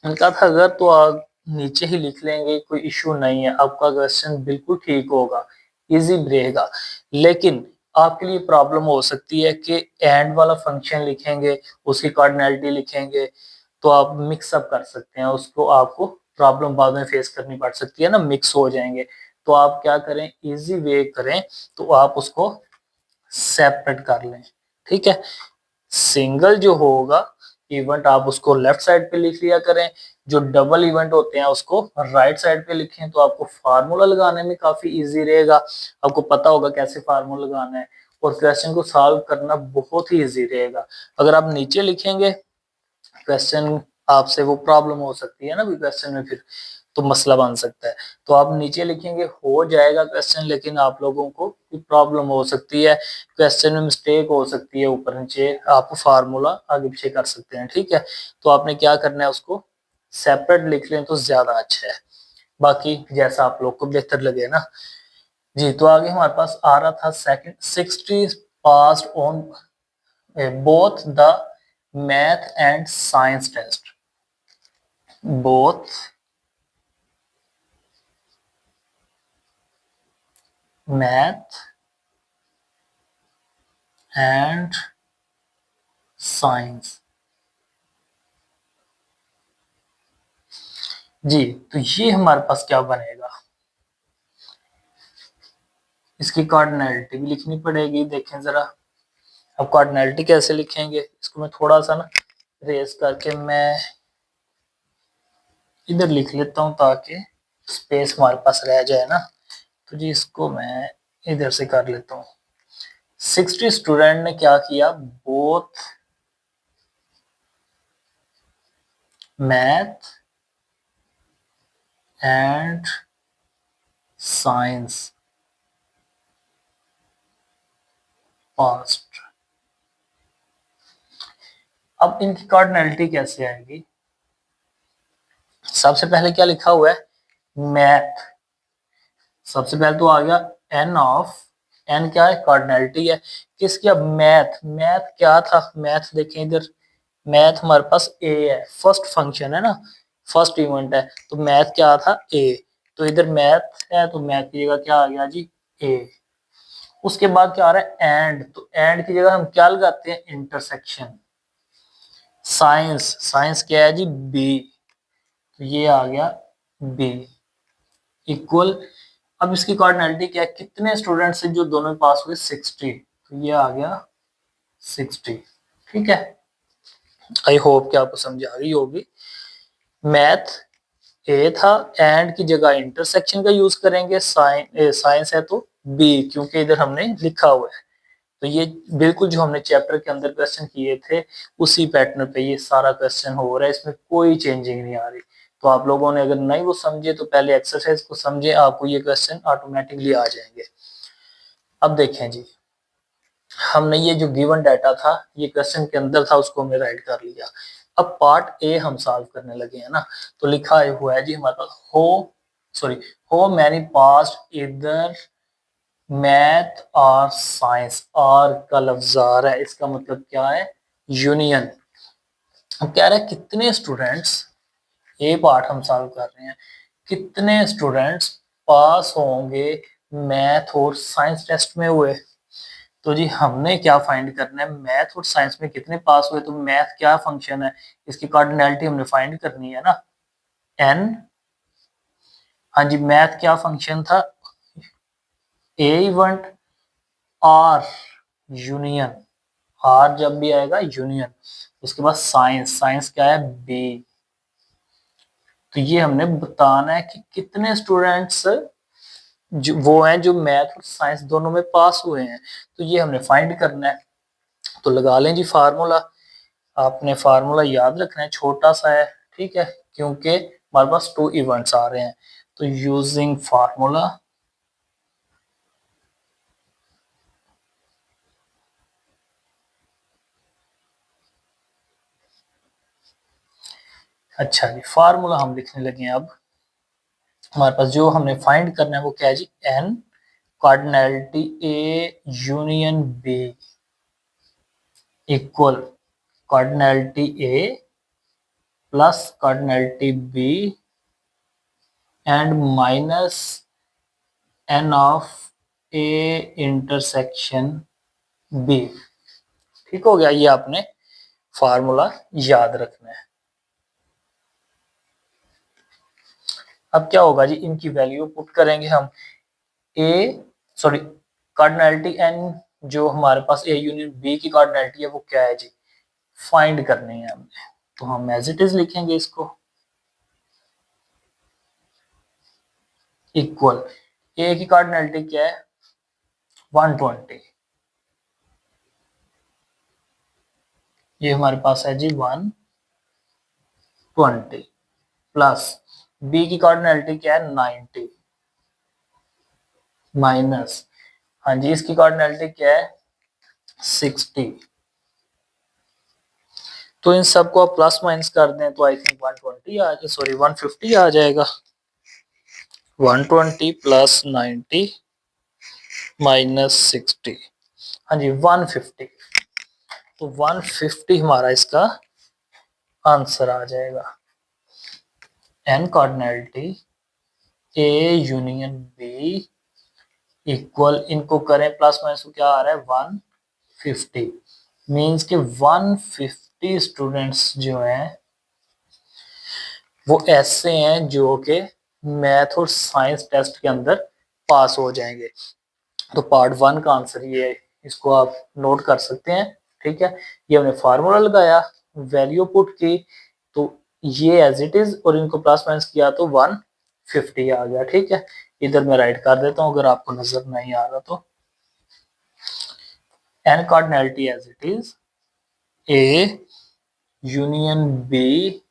उनका था अगर तो आप नीचे ही लिख लेंगे कोई इश्यू नहीं है, आपका क्वेश्चन बिल्कुल ठीक होगा, इजी रहेगा। लेकिन आपके लिए प्रॉब्लम हो सकती है कि एंड वाला फंक्शन लिखेंगे, उसकी कार्डिनैलिटी लिखेंगे, तो आप मिक्स अप कर सकते हैं उसको, आपको प्रॉब्लम बाद में फेस करनी पड़ सकती है ना, मिक्स हो जाएंगे। तो आप क्या करें, इजी वे करें, तो आप उसको सेपरेट कर लें, ठीक है। सिंगल जो होगा इवेंट आप उसको लेफ्ट साइड पे लिख लिया करें, जो डबल इवेंट होते हैं उसको राइट साइड पे लिखें, तो आपको फार्मूला लगाने में काफी इजी रहेगा। आपको पता होगा कैसे फार्मूला लगाना है, और क्वेश्चन को सॉल्व करना बहुत ही इजी रहेगा। अगर आप नीचे लिखेंगे क्वेश्चन, आपसे वो प्रॉब्लम हो सकती है ना क्वेश्चन में, फिर तो मसला बन सकता है। तो आप नीचे लिखेंगे हो जाएगा क्वेश्चन, लेकिन आप लोगों को प्रॉब्लम हो सकती है, क्वेश्चन में मिस्टेक हो सकती है, ऊपर नीचे आप फार्मूला आगे पीछे कर सकते हैं, ठीक है। तो आपने क्या करना है, उसको सेपरेट लिख लें तो ज्यादा अच्छा है। बाकी जैसा आप लोग को बेहतर लगे ना जी। तो आगे हमारे पास आ रहा था second 60 passed on both the math and science test. Both math and science जी। तो ये हमारे पास क्या बनेगा, इसकी कार्डिनैलिटी भी लिखनी पड़ेगी। देखें जरा, अब कार्डिनैलिटी कैसे लिखेंगे, इसको मैं थोड़ा सा ना रेस करके मैं इधर लिख लेता हूँ ताकि स्पेस हमारे पास रह जाए ना। तो जी इसको मैं इधर से कर लेता हूँ। 60 स्टूडेंट ने क्या किया, both math and science past. अब इनकी कार्डिनैलिटी कैसे आएगी, सबसे पहले क्या लिखा हुआ है, मैथ। सबसे पहले तो आ गया एन ऑफ, एन क्या है, कार्डिनैलिटी है किसकी, अब मैथ। मैथ क्या था, मैथ देखें इधर, मैथ हमारे पास ए है, फर्स्ट फंक्शन है ना, फर्स्ट इवेंट है, तो मैथ क्या था, ए। तो इधर मैथ है तो मैथ की जगह क्या आ गया जी, ए। उसके बाद क्या आ रहा है, एंड। तो एंड की जगह हम क्या लगाते हैं, इंटरसेक्शन। साइंस, साइंस क्या है जी, बी। तो ये आ गया बी इक्वल। अब इसकी कार्डिनैलिटी क्या है, कितने स्टूडेंट से जो दोनों पास हुए, 60। तो ये आ गया 60। ठीक है, आई होप कि आपको समझ आ गई होगी। मैथ ए था, एंड की जगह इंटरसेक्शन का यूज करेंगे, साइंस है तो बी, क्योंकि इधर हमने लिखा हुआ है। तो ये बिल्कुल जो हमने चैप्टर के अंदर क्वेश्चन किए थे उसी पैटर्न पे ये सारा क्वेश्चन हो रहा है, इसमें कोई चेंजिंग नहीं आ रही। तो आप लोगों ने अगर नहीं वो समझे तो पहले एक्सरसाइज को समझे, आपको ये क्वेश्चन ऑटोमेटिकली आ जाएंगे। अब देखें जी, हमने ये जो गिवन डाटा था ये क्वेश्चन के अंदर था, उसको हमने राइट कर लिया। अब पार्ट ए हम सॉल्व करने लगे हैं ना। तो लिखा हुआ है जी हमारे पास, हो मैनी पास्ट इधर मैथ और साइंस, और का लफ्ज आ रहा है, इसका मतलब क्या है, यूनियन। अब कह रहा है कितने स्टूडेंट्स, ये पार्ट हम सॉल्व कर रहे हैं, कितने स्टूडेंट्स पास होंगे मैथ और साइंस टेस्ट में हुए। तो जी हमने क्या फाइंड करना है, मैथ और साइंस में कितने पास हुए। तो मैथ क्या फंक्शन है, इसकी कार्डिनैलिटी हमने फाइंड करनी है ना, एन। हाँ जी, मैथ क्या फंक्शन था, ए इवेंट, आर यूनियन, आर जब भी आएगा यूनियन। उसके बाद साइंस, साइंस क्या है, बी। तो ये हमने बताना है कि कितने स्टूडेंट्स जो वो हैं जो मैथ और साइंस दोनों में पास हुए हैं। तो ये हमने फाइंड करना है। तो लगा लें जी फार्मूला। आपने फार्मूला याद रखना है, छोटा सा है, ठीक है, क्योंकि हमारे पास 2 इवेंट्स आ रहे हैं। तो यूजिंग फार्मूला, अच्छा जी फार्मूला हम लिखने लगे हैं। अब हमारे पास जो हमने फाइंड करना है वो क्या है जी, N cardinality A union B equal cardinality A plus cardinality B and minus N of A intersection B. ठीक हो गया, ये आपने फार्मूला याद रखना है। अब क्या होगा जी, इनकी वैल्यू पुट करेंगे हम, ए सॉरी कार्डिनैलिटी एन जो हमारे पास ए यूनियन बी की कार्डिनैलिटी है वो क्या है जी, फाइंड करनी है हमने। तो हम एज इट इज लिखेंगे इसको, इक्वल ए की कार्डिनैलिटी क्या है, 120। ये हमारे पास है जी 120 प्लस बी की कार्डिनैलिटी क्या है, 90 माइनस, हाँ जी इसकी कार्डिनैलिटी क्या है, 60। तो इन सबको आप प्लस माइनस कर दें तो आई थिंक 120 आ जाए, सॉरी 150 आ जाएगा। 120 प्लस 90 माइनस 60, हाँ जी 150। तो 150 हमारा इसका आंसर आ जाएगा। N cardinality A union B equal, इनको करें प्लस माइनस, क्या आ रहा है 150, मींस के 150 स्टूडेंट्स जो हैं वो ऐसे हैं जो कि मैथ और साइंस टेस्ट के अंदर पास हो जाएंगे। तो पार्ट 1 का आंसर ये है, इसको आप नोट कर सकते हैं। ठीक है, ये हमने फार्मूला लगाया, वैल्यू पुट की, तो ये एज इट इज, और इनको प्लस माइनस किया तो 150 आ गया। ठीक है, इधर मैं राइट कर देता हूं अगर आपको नजर नहीं आ रहा तो। N cardinality as it is A union B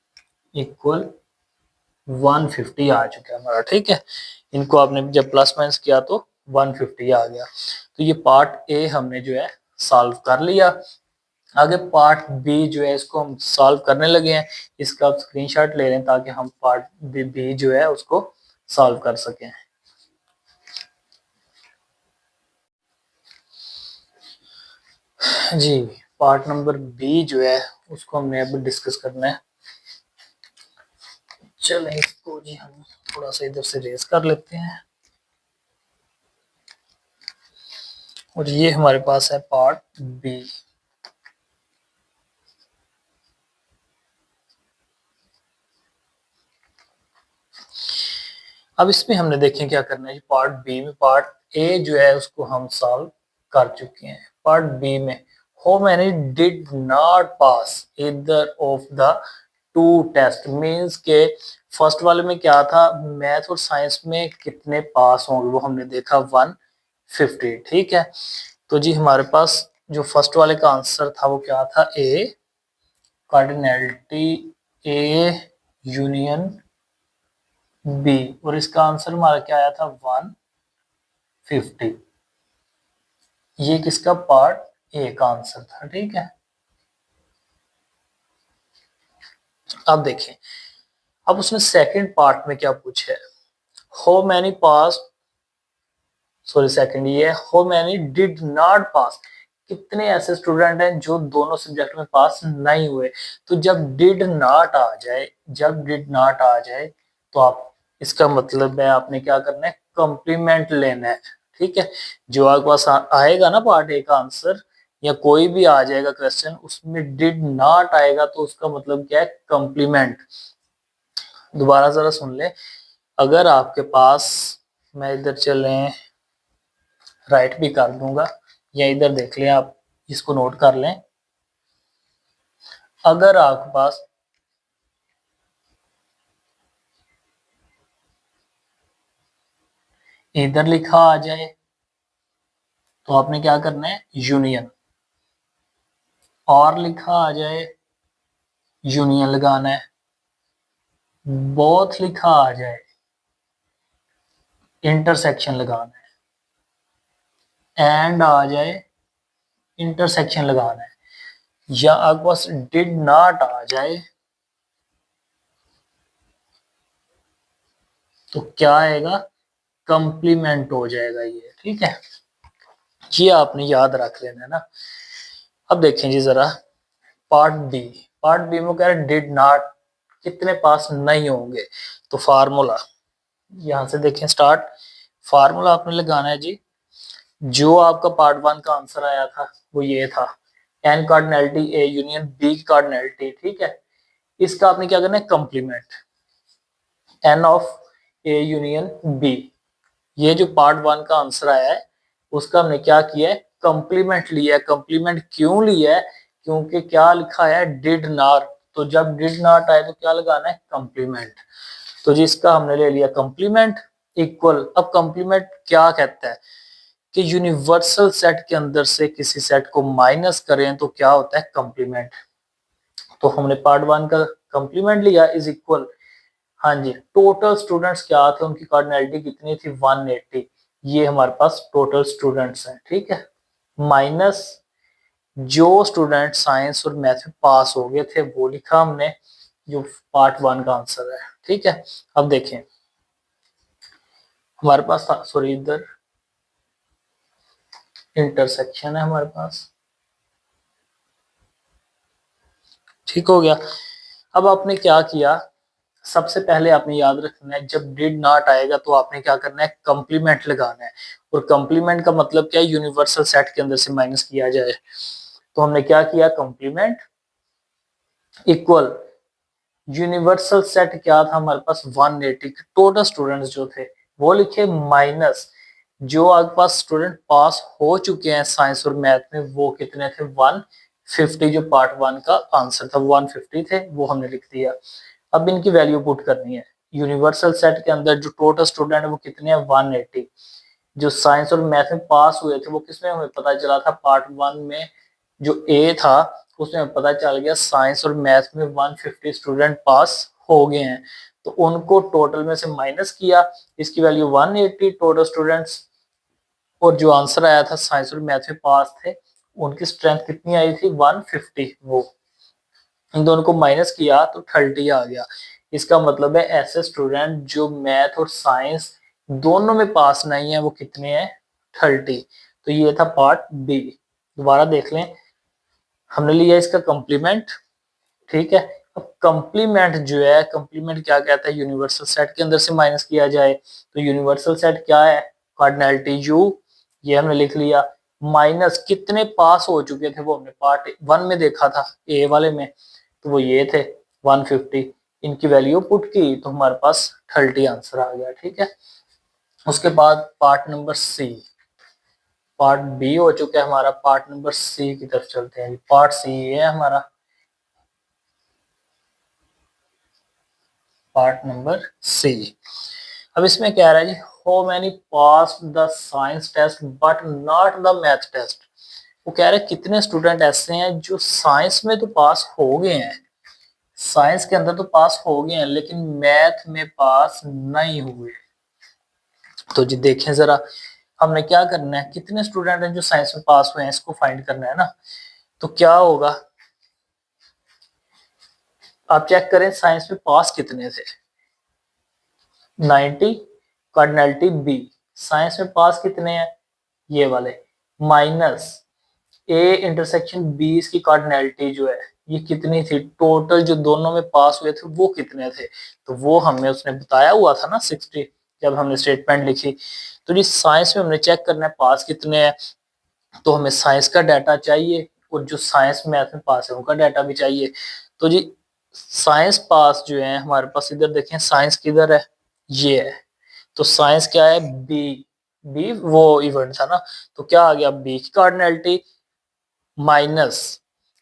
equal 150 आ चुका है हमारा। ठीक है, इनको आपने जब प्लस माइनस किया तो 150 आ गया। तो ये पार्ट ए हमने जो है सॉल्व कर लिया। आगे पार्ट बी जो है इसको हम सॉल्व करने लगे हैं। इसका आप स्क्रीनशॉट ले लें ताकि हम पार्ट बी जो है उसको सॉल्व कर सकें। जी, पार्ट नंबर बी जो है उसको हमने अब डिस्कस करना है। चलें इसको जी हम थोड़ा सा इधर से रेस कर लेते हैं, और ये हमारे पास है पार्ट बी। अब इसमें हमने देखें क्या करना है। पार्ट बी में पार्ट ए जो है उसको हम सॉल्व कर चुके हैं। पार्ट बी में how many did not pass either of the two test, means के फर्स्ट वाले में क्या था, मैथ और साइंस में कितने पास होंगे वो हमने देखा 150। ठीक है, तो जी हमारे पास जो फर्स्ट वाले का आंसर था वो क्या था, ए कार्डिनैलिटी ए यूनियन बी, और इसका आंसर हमारा क्या आया था 150। ये किसका पार्ट ए का आंसर था। ठीक है, अब देखें, अब उसने सेकंड पार्ट में क्या पूछा है, how many pass, sorry second ये है हाउ मैनी डिड नॉट पास, कितने ऐसे स्टूडेंट हैं जो दोनों सब्जेक्ट में पास नहीं हुए। तो जब डिड नॉट आ जाए, जब डिड नॉट आ जाए तो आप, इसका मतलब है आपने क्या करना है, कॉम्प्लीमेंट लेना है। ठीक है, जो आपके पास आएगा ना पार्ट ए का आंसर, या कोई भी आ जाएगा क्वेश्चन उसमें डिड नॉट आएगा तो उसका मतलब क्या है, कॉम्प्लीमेंट। दोबारा जरा सुन ले, अगर आपके पास, मैं इधर चले राइट भी कर दूंगा, या इधर देख लें आप, इसको नोट कर लें। अगर आपके पास इधर लिखा आ जाए तो आपने क्या करना है, यूनियन, और लिखा आ जाए यूनियन लगाना है, बोथ लिखा आ जाए इंटरसेक्शन लगाना है, एंड आ जाए इंटरसेक्शन लगाना है, या आपके पास डिड नॉट आ जाए तो क्या आएगा, कंप्लीमेंट हो जाएगा ये। ठीक है, ये आपने याद रख लेना है ना। अब देखें जी जरा पार्ट बी, पार्ट बी में कह रहे डिड नॉट, कितने पास नहीं होंगे। तो फार्मूला यहां से देखें स्टार्ट, फार्मूला आपने लगाना है जी, जो आपका पार्ट 1 का आंसर आया था वो ये था, N cardinality A union B cardinality. ठीक है, इसका आपने क्या करना है, complement, N of A union B. ये जो पार्ट 1 का आंसर आया है उसका हमने क्या किया है, कंप्लीमेंट लिया है। कंप्लीमेंट क्यों लिया है, क्योंकि क्या लिखा है, डिड नॉट, तो जब डिड नॉट आए तो क्या लगाना है, कंप्लीमेंट। तो जिसका हमने ले लिया कंप्लीमेंट इक्वल। अब कंप्लीमेंट क्या कहता है कि यूनिवर्सल सेट के अंदर से किसी सेट को माइनस करें तो क्या होता है, कंप्लीमेंट। तो हमने पार्ट 1 का कंप्लीमेंट लिया इज इक्वल, हाँ जी, टोटल स्टूडेंट्स क्या थे, उनकी कार्डिनैलिटी कितनी थी 180, ये हमारे पास टोटल स्टूडेंट्स हैं। ठीक है, माइनस जो स्टूडेंट साइंस और मैथ में पास हो गए थे वो लिखा हमने, जो पार्ट 1 का आंसर है। ठीक है, अब देखें हमारे पास था, सॉरी इधर इंटरसेक्शन है हमारे पास, ठीक हो गया। अब आपने क्या किया, सबसे पहले आपने याद रखना है जब डिड नॉट आएगा तो आपने क्या करना है, कंप्लीमेंट लगाना है। और कंप्लीमेंट का मतलब क्या है, यूनिवर्सल सेट के अंदर से माइनस किया जाए। तो हमने क्या किया, कंप्लीमेंट इक्वल यूनिवर्सल सेट क्या था हमारे पास 180, टोटल स्टूडेंट्स जो थे वो लिखे माइनस जो आपके पास स्टूडेंट पास हो चुके हैं साइंस और मैथ में वो कितने थे, 150। जो पार्ट 1 का आंसर था 150 थे, वो हमने लिख दिया। अब इनकी वैल्यू पुट करनी है। यूनिवर्सल सेट के अंदर जो टोटल स्टूडेंट है वो कितने हैं, 180। जो साइंस और मैथ में पास हुए थे वो किसमें, हमें पता चला था पार्ट 1 में जो ए था उसमें पता चल गया साइंस और मैथ में 150 स्टूडेंट पास हो गए हैं। तो उनको टोटल में से माइनस किया, इसकी वैल्यू 180 टोटल स्टूडेंट्स, और जो आंसर आया था साइंस और मैथ में पास थे उनकी स्ट्रेंथ कितनी आई थी, 150। वो इन दोनों को माइनस किया तो 30 आ गया। इसका मतलब है ऐसे स्टूडेंट जो मैथ और साइंस दोनों में पास नहीं है वो कितने हैं, 30। तो ये था पार्ट बी। दोबारा देख लें, हमने लिया इसका कॉम्प्लीमेंट, ठीक है। अब कॉम्प्लीमेंट जो है, कॉम्प्लीमेंट क्या कहता है, यूनिवर्सल सेट के अंदर से माइनस किया जाए। तो यूनिवर्सल सेट क्या है, कार्डिनलिटी यू, ये हमने लिख लिया। माइनस कितने पास हो चुके थे वो हमने पार्ट 1 में देखा था ए वाले में, तो वो ये थे 150। इनकी वैल्यू पुट की तो हमारे पास 30 आंसर आ गया, ठीक है। उसके बाद part number C, part B हो चुका है हमारा, पार्ट नंबर सी की तरफ चलते हैं। पार्ट सी है हमारा, पार्ट नंबर सी। अब इसमें कह रहा है जी, how many pass the science test but not the math test. वो कह रहे हैं कितने स्टूडेंट ऐसे हैं जो साइंस में तो पास हो गए हैं, साइंस के अंदर तो पास हो गए हैं लेकिन मैथ में पास नहीं हुए। तो जी देखें जरा, हमने क्या करना है, कितने स्टूडेंट हैं जो साइंस में पास हुए हैं इसको फाइंड करना है ना। तो क्या होगा, आप चेक करें साइंस में पास कितने थे, 90, कार्डिनलिटी बी। साइंस में पास कितने हैं, ये वाले, माइनस ए इंटरसेक्शन बी की कार्डिनलिटी जो है ये कितनी थी, टोटल जो दोनों में पास हुए थे वो कितने थे। तो वो हमें उसने बताया हुआ था ना 60, जब हमने स्टेटमेंट लिखी। तो जी साइंस में हमने चेक करना है पास कितने हैं, तो हमें साइंस का डाटा चाहिए और जो साइंस मैथ में पास है उनका डाटा भी चाहिए। तो जी साइंस पास जो है हमारे पास, इधर देखें साइंस किधर है, ये है। तो साइंस क्या है, बी, बी वो इवेंट था ना। तो क्या आ गया, बी की कार्डिनलिटी माइनस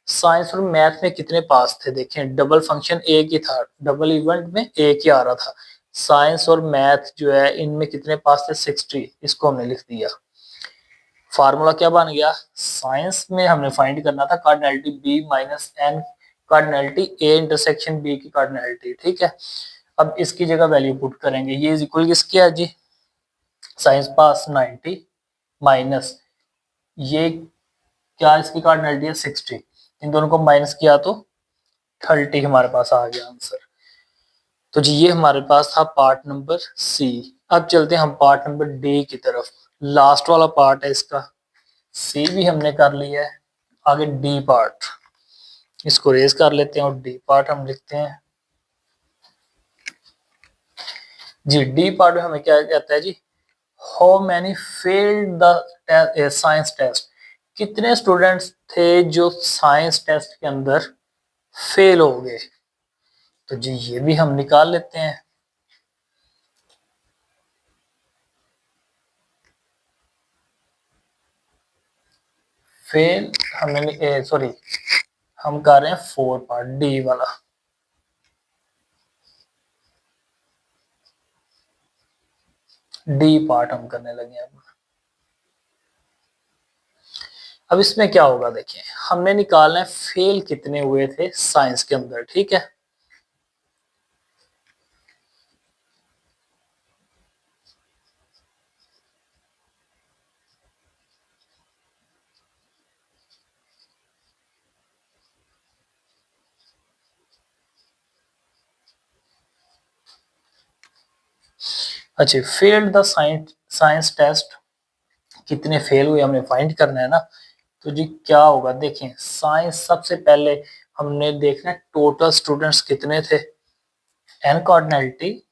साइंस और मैथ में कितने पास थे, देखें डबल फंक्शन एक ही था, डबल इवेंट में एक ही आ रहा था। साइंस और मैथ जो है इनमें कितने पास थे, 60। इसको हमने लिख दिया। फार्मूला क्या बन गया, साइंस में हमने फाइंड करना था cardinality B minus N, cardinality A intersection B की कार्डिनलिटी, ठीक है। अब इसकी जगह वैल्यू पुट करेंगे, ये इज इक्वल किसके है जी, साइंस पास 90 माइनस ये क्या, इसकी कार्डिनलिटी है 60, इन दोनों को माइनस किया तो 30 हमारे पास आ गया आंसर। तो जी ये हमारे पास था पार्ट नंबर सी। अब चलते हैं हम पार्ट नंबर डी की तरफ, लास्ट वाला पार्ट है इसका। सी भी हमने कर लिया है, आगे डी पार्ट, इसको रेज कर लेते हैं और डी पार्ट हम लिखते हैं। जी डी पार्ट में हमें क्या कहता है जी, how many failed the science test, कितने स्टूडेंट्स थे जो साइंस टेस्ट के अंदर फेल हो गए। तो जी ये भी हम निकाल लेते हैं। फेल हमने, सॉरी हम कर रहे हैं 4 पार्ट, डी वाला। डी पार्ट हम करने लगे हैं अब इसमें क्या होगा, देखिए हमने निकालना है फेल कितने हुए थे साइंस के अंदर, ठीक है। अच्छा, फेल्ड द साइंस टेस्ट, कितने फेल हुए हमने फाइंड करना है ना। तो जी क्या होगा, देखें साइंस सबसे पहले हमने देखना है टोटल स्टूडेंट्स कितने थे, एन कार्डिनलिटी,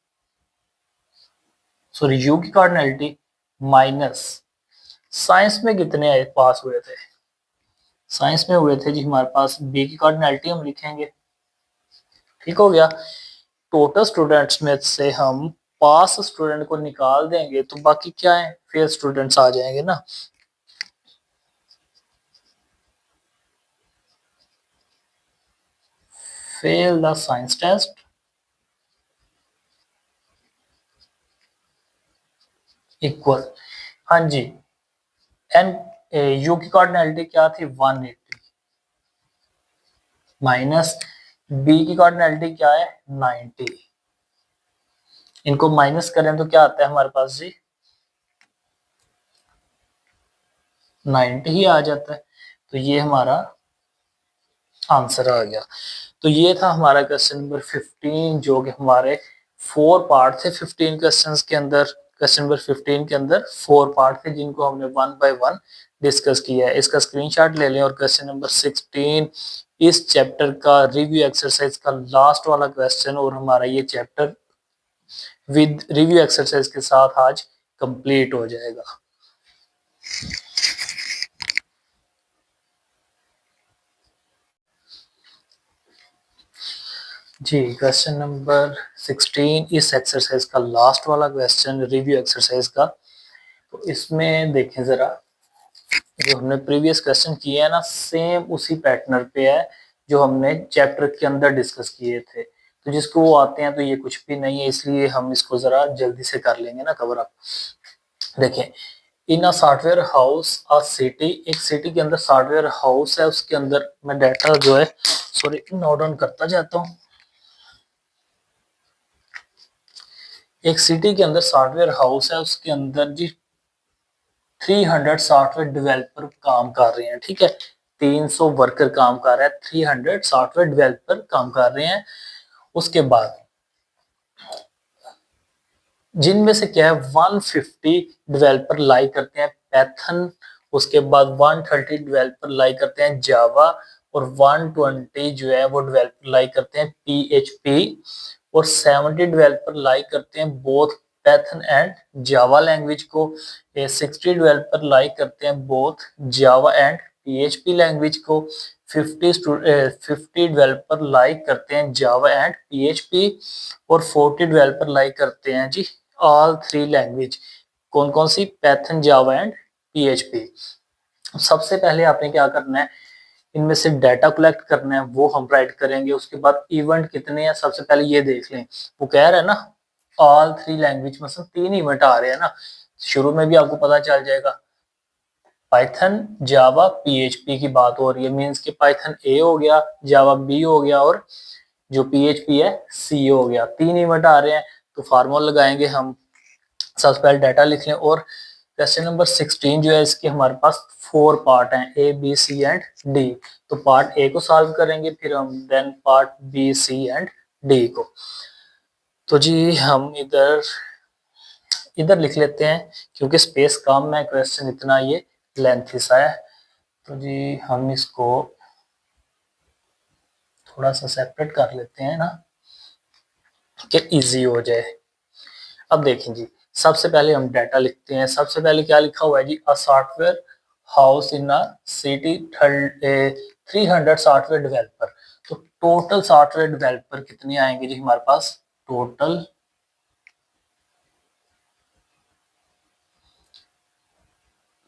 सॉरी यू की कार्डिनलिटी माइनस साइंस में कितने आए पास हुए थे। साइंस में हुए थे जी हमारे पास बी की कार्डिनलिटी हम लिखेंगे, ठीक हो गया। टोटल स्टूडेंट्स में से हम पास स्टूडेंट को निकाल देंगे तो बाकी क्या है, फेल स्टूडेंट्स आ जाएंगे ना। Fail the science test equal, हाँ जी, एन यू की कार्डिनलिटी क्या थी 180 माइनस बी की कार्डिनलिटी क्या है 90, इनको माइनस करें तो क्या आता है हमारे पास जी 90 ही आ जाता है। तो ये हमारा आंसर आ गया। तो ये था हमारा क्वेश्चन नंबर 15, जो कि हमारे 4 पार्ट थे 15 क्वेश्चंस के अंदर। क्वेश्चन नंबर 15 के अंदर 4 पार्ट थे जिनको हमने वन बाय वन डिस्कस किया है। इसका स्क्रीनशॉट ले लें। और क्वेश्चन नंबर 16 इस चैप्टर का रिव्यू एक्सरसाइज का लास्ट वाला क्वेश्चन, और हमारा ये चैप्टर विद रिव्यू एक्सरसाइज के साथ आज कंप्लीट हो जाएगा। जी क्वेश्चन नंबर 16 इस एक्सरसाइज का लास्ट वाला क्वेश्चन रिव्यू एक्सरसाइज का। तो इसमें देखें जरा, जो हमने प्रीवियस क्वेश्चन किए हैं ना सेम उसी पैटर्न पे है जो हमने चैप्टर के अंदर डिस्कस किए थे। तो जिसको वो आते हैं तो ये कुछ भी नहीं है, इसलिए हम इसको जरा जल्दी से कर लेंगे ना कवर अप। देखें, in a software house a city, एक सिटी के अंदर सॉफ्टवेयर हाउस है, उसके अंदर मैं डाटा जो है सॉरी नोट डाउन करता जाता हूँ। एक सिटी के अंदर सॉफ्टवेयर हाउस है, उसके अंदर जी 300 सॉफ्टवेयर डेवलपर काम कर रहे हैं, ठीक है। 300 वर्कर काम कर रहे हैं, 300 सॉफ्टवेयर डेवलपर काम कर रहे हैं। उसके बाद जिनमें से क्या है 150 डेवलपर लाइक करते हैं पैथन, उसके बाद 130 डेवलपर लाइक करते हैं जावा, और 120 जो है वो डेवलपर लाइक करते हैं पीएचपी, और 70 डेवलपर लाइक करते हैं both Python and Java language को। 60 डेवलपर लाइक करते हैं both Java and PHP language को। 50 डेवलपर लाइक करते हैं जावा एंड पीएचपी, और 40 डेवलपर लाइक करते हैं जी ऑल थ्री लैंग्वेज। कौन कौन सी, पैथन जावा एंड पीएचपी। सबसे पहले आपने क्या करना है, इनमें से डाटा कलेक्ट करना है, वो हम राइट करेंगे। उसके बाद इवेंट कितने हैं सबसे पहले ये देख लें। वो कह रहा है ना ऑल थ्री लैंग्वेज, मतलब 3 इवेंट आ रहे हैं ना, शुरू में भी आपको पता चल जाएगा। पाइथन जावा पीएचपी की बात हो रही है, मींस कि पाइथन ए हो गया, जावा बी हो गया, और जो पीएचपी है सी हो गया। 3 इवेंट आ रहे हैं तो फार्मूला लगाएंगे हम। सबसे पहले डाटा लिख लें। और क्वेश्चन नंबर 16 जो है इसके हमारे पास 4 पार्ट हैं, A B C and D. तो पार्ट ए को सॉल्व करेंगे, फिर हम then part B C and D को। तो जी हम इधर इधर लिख लेते हैं क्योंकि स्पेस कम है, क्वेश्चन इतना ये लेंथी सा है। तो जी हम इसको थोड़ा सा सेपरेट कर लेते हैं ना कि इजी हो जाए। अब देखें जी, सबसे पहले हम डाटा लिखते हैं। सबसे पहले क्या लिखा हुआ है जी, a software house in a city 300 software developer. तो टोटल सॉफ्टवेयर डेवलपर कितने आएंगे जी हमारे पास, टोटल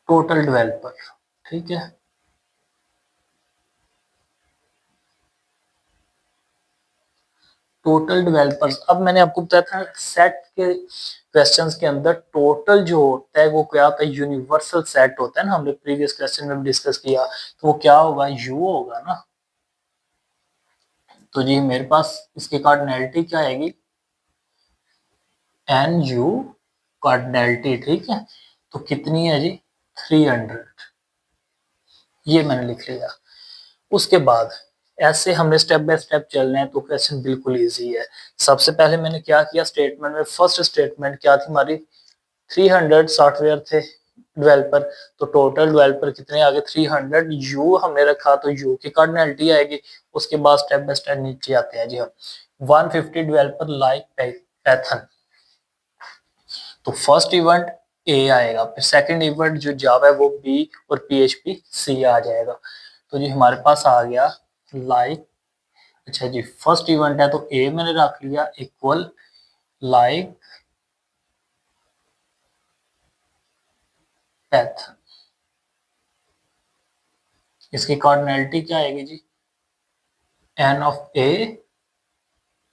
डेवलपर, ठीक है। टोटल डेवलपर्स, अब मैंने आपको बताया था सेट के क्वेश्चंस के अंदर टोटल जो होता है वो क्या होता है, यूनिवर्सल सेट होता है ना, हमने प्रीवियस क्वेश्चन में डिस्कस किया। तो वो क्या होगा, यू होगा ना। तो जी मेरे पास इसकी कार्डिनलिटी क्या आएगी, एन यू कार्डिनलिटी, ठीक है। तो कितनी है जी 300, ये मैंने लिख लिया। उसके बाद ऐसे हमने स्टेप बाय स्टेप चलना है, तो क्वेश्चन बिल्कुल इजी है। सबसे पहले मैंने क्या किया, स्टेटमेंट में फर्स्ट स्टेटमेंट क्या थी हमारी, 300 सॉफ्टवेयर थे डेवलपर, तो टोटल डेवलपर कितने आ गए 300, यू हमने रखा तो यू की कार्डिनलिटी आएगी। उसके बाद स्टेप बाय स्टेप नीचे आते हैं जी हम, 150 डेवलपर लाइक पाइथन, तो फर्स्ट इवेंट ए आएगा, फिर सेकंड इवेंट जो जावा है वो बी और पीएचपी सी आ जाएगा। तो जी हमारे पास आ गया लाइक, अच्छा जी फर्स्ट इवेंट है तो ए मैंने रख लिया इक्वल लाइक पैथ, इसकी कार्डिनलिटी क्या आएगी जी, एन ऑफ ए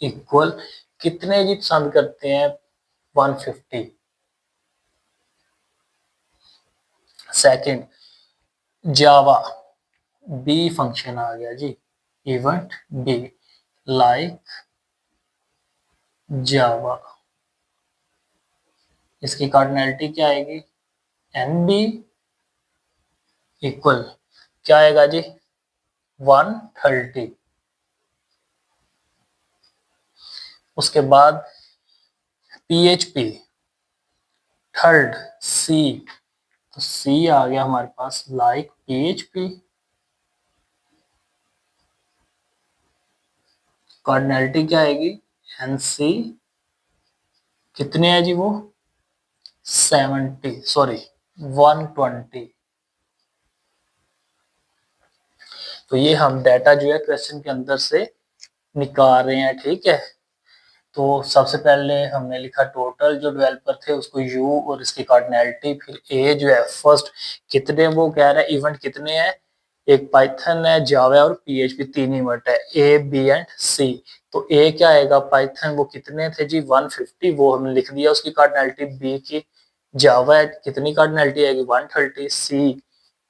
इक्वल कितने जी पसंद करते हैं 150। सेकंड जावा बी फंक्शन आ गया जी, इवेंट बी लाइक जावा, इसकी कार्डिनलिटी क्या आएगी, एन बी इक्वल क्या आएगा जी 130। उसके बाद पीएचपी थर्ड सी, तो सी आ गया हमारे पास लाइक पीएचपी, कार्डिनलिटी क्या आएगी एनसी, कितने है जी वो 70 सॉरी 120। तो ये हम डाटा जो है क्वेश्चन के अंदर से निकाल रहे हैं, ठीक है। तो सबसे पहले हमने लिखा टोटल जो डेवलपर थे उसको यू और इसकी कार्डिनलिटी, फिर ए जो है फर्स्ट कितने, वो कह रहा है इवेंट कितने हैं, एक पाइथन है जावा और पीएचपी, तीन इवेंट है ए बी एंड सी। तो ए क्या आएगा पाइथन वो कितने थे जी 150, वो हमने लिख दिया उसकी कार्डिनलिटी, बी की जावा कितनी कार्डिनलिटी आएगी 130, सी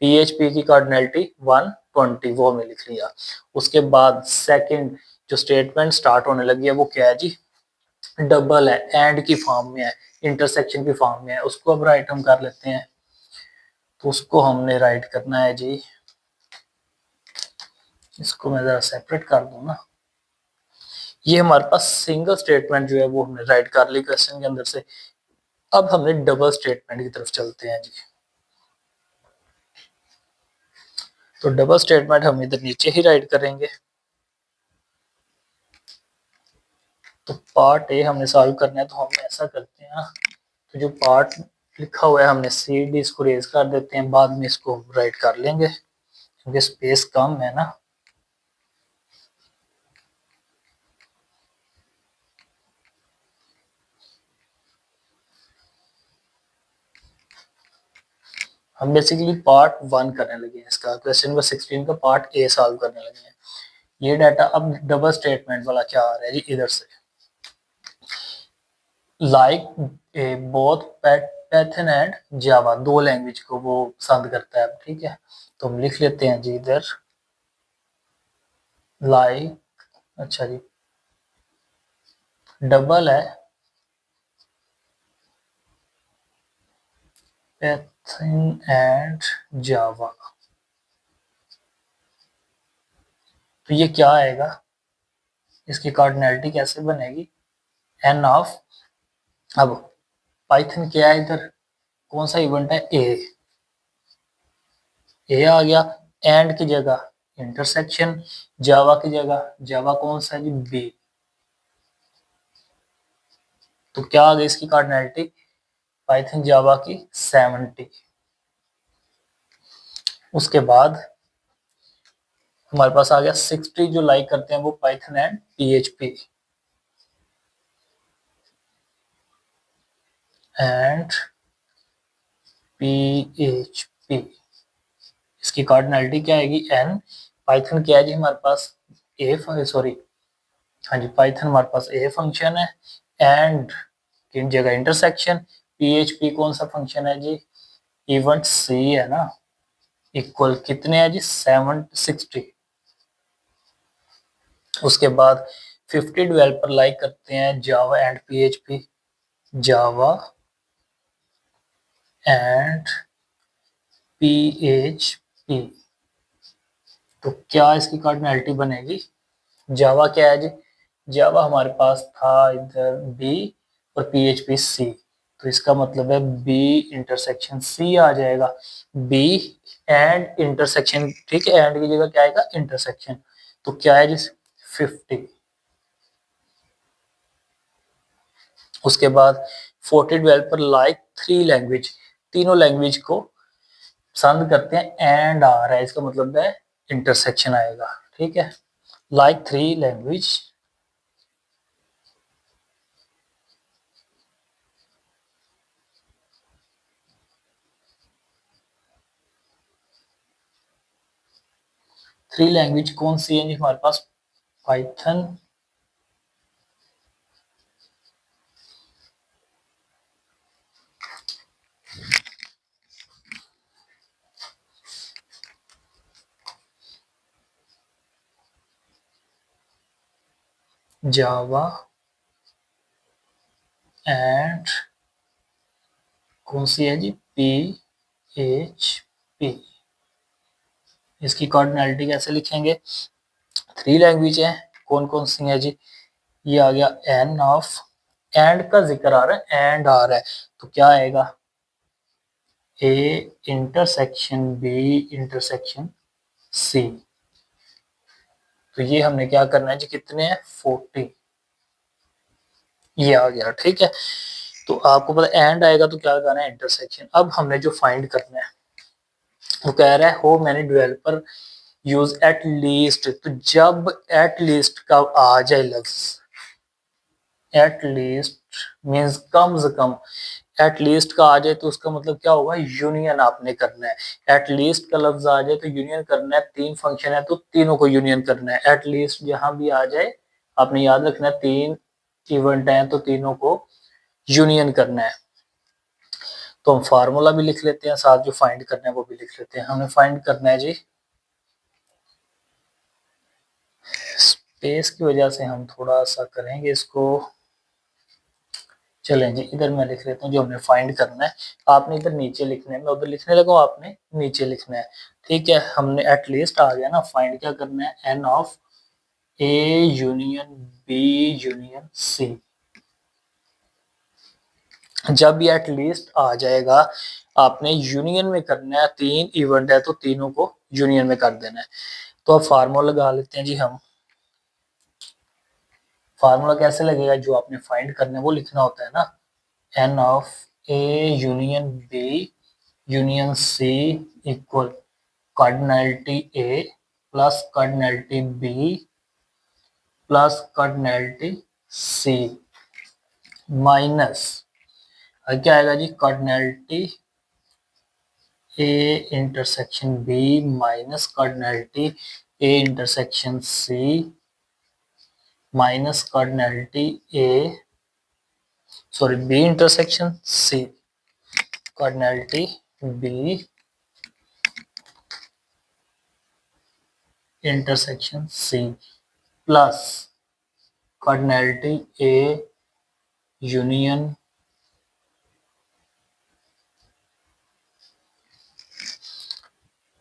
पीएचपी की कार्डिनलिटी 120 वो हमने लिख लिया। उसके बाद सेकंड जो स्टेटमेंट स्टार्ट होने लगी है वो क्या है जी, डबल है, एंड की फॉर्म में है, इंटरसेक्शन की फॉर्म में है, उसको अब राइट हम कर लेते हैं। तो उसको हमने राइट करना है जी, इसको मैं जरा सेपरेट कर दूं ना, ये हमारे पास सिंगल स्टेटमेंट जो है वो हमने राइट कर ली क्वेश्चन के अंदर से। अब हमने डबल स्टेटमेंट की तरफ चलते हैं जी। तो डबल स्टेटमेंट हम इधर नीचे ही राइट करेंगे। तो पार्ट ए हमने सॉल्व करना है, तो हम ऐसा करते हैं, तो जो पार्ट लिखा हुआ है हमने सी डी इसको रेज कर देते हैं, बाद में इसको राइट कर लेंगे क्योंकि स्पेस कम है ना। हम बेसिकली पार्ट 1 करने लगे हैं, इसका क्वेश्चन नंबर 16 का पार्ट ए सॉल्व करने लगे हैं। ये डाटा अब डबल स्टेटमेंट वाला क्या आ रहा है जी, इधर से लाइक बोथ पाइथन एंड जावा, दो लैंग्वेज को वो पसंद करता है, ठीक है। तो हम लिख लेते हैं जी इधर लाइक, अच्छा जी डबल है पाइथन एंड जावा, तो ये क्या आएगा, इसकी कार्डिनलिटी कैसे बनेगी, एन ऑफ, अब पाइथन क्या है इधर, कौन सा इवेंट है ए आ गया, एंड की जगह इंटरसेक्शन, जावा की जगह जावा कौन सा है जी बी, तो क्या आ गई इसकी कार्डिनलिटी पाइथन जावा की 70। उसके बाद हमारे पास आ गया 60 जो लाइक करते हैं वो Python and PHP and PHP, इसकी कार्डिनलिटी क्या आएगी एन, पाइथन क्या है जी हमारे पास ए, सॉरी हाँ जी पाइथन हमारे पास ए फंक्शन है, एंड की जगह इंटरसेक्शन, पीएचपी कौन सा फंक्शन है जी इवेंट सी है ना, इक्वल कितने हैं जी 760। उसके बाद 50 डेवलपर लाइक करते हैं Java and PHP, Java and PHP, तो क्या इसकी कार्डिनैलिटी बनेगी? जावा क्या है जी? जावा हमारे पास था इधर बी और पीएचपी सी, तो इसका मतलब है बी इंटरसेक्शन सी आ जाएगा। बी एंड इंटरसेक्शन, ठीक है, एंड की जगह क्या आएगा? इंटरसेक्शन। तो क्या है जी? 50। उसके बाद 40 डेवलपर लाइक 3 लैंग्वेज, तीनों लैंग्वेज को पसंद करते हैं, एंड आ रहा है, इसका मतलब है इंटरसेक्शन आएगा। ठीक है, लाइक 3 लैंग्वेज, थ्री लैंग्वेज कौन सी है जी हमारे पास? पाइथन, जावा एंड कौन सी है जी? P H P. इसकी कार्डिनैलिटी कैसे लिखेंगे? थ्री लैंग्वेज है, कौन कौन सी है जी? ये आ गया एन ऑफ, एंड का जिक्र आ रहा है, एंड आ रहा है, तो क्या आएगा? A intersection B intersection C. तो ये हमने क्या करना है जी? कितने हैं? 40। ये आ गया, ठीक है। तो आपको पता एंड आएगा तो क्या लगाना है? इंटरसेक्शन। अब हमने जो फाइंड करना है वो कह रहा है हो many developer use at least, तो जब एट लीस्ट का आ जाए लफ्ज, एट लीस्ट मीन्स कम से कम, एट लीस्ट का आ जाए तो उसका मतलब क्या होगा? यूनियन आपने करना है। एट लीस्ट का लफ्ज आ जाए तो यूनियन करना है, तीन फंक्शन है तो तीनों को यूनियन करना है। एट लीस्ट जहां भी आ जाए आपने याद रखना है, तीन इवेंट है तो तीनों को यूनियन करना है। तो हम फार्मूला भी लिख लेते हैं, साथ जो फाइंड करना है वो भी लिख लेते हैं। हमें फाइंड करना है जी, स्पेस की वजह से हम थोड़ा सा करेंगे इसको। चलें जी, इधर मैं लिख लेता हूँ जो हमने फाइंड करना है। आपने इधर नीचे लिखना है, मैं उधर लिखने लगा, आपने नीचे लिखना है। ठीक है, हमने एटलीस्ट आ गया ना, फाइंड क्या करना है? N of A union B union C. जब ये एटलीस्ट आ जाएगा आपने यूनियन में करना है, तीन इवेंट है तो तीनों को यूनियन में कर देना है। तो अब फार्मूला लगा लेते हैं जी हम। फार्मूला कैसे लगेगा? जो आपने फाइंड करना है वो लिखना होता है ना, N of A union B union C equal cardinality A plus cardinality B plus cardinality C minus क्या आएगा जी? Cardinality A intersection B minus cardinality A intersection C minus cardinality A, sorry, B intersection C, cardinality B intersection C plus cardinality A union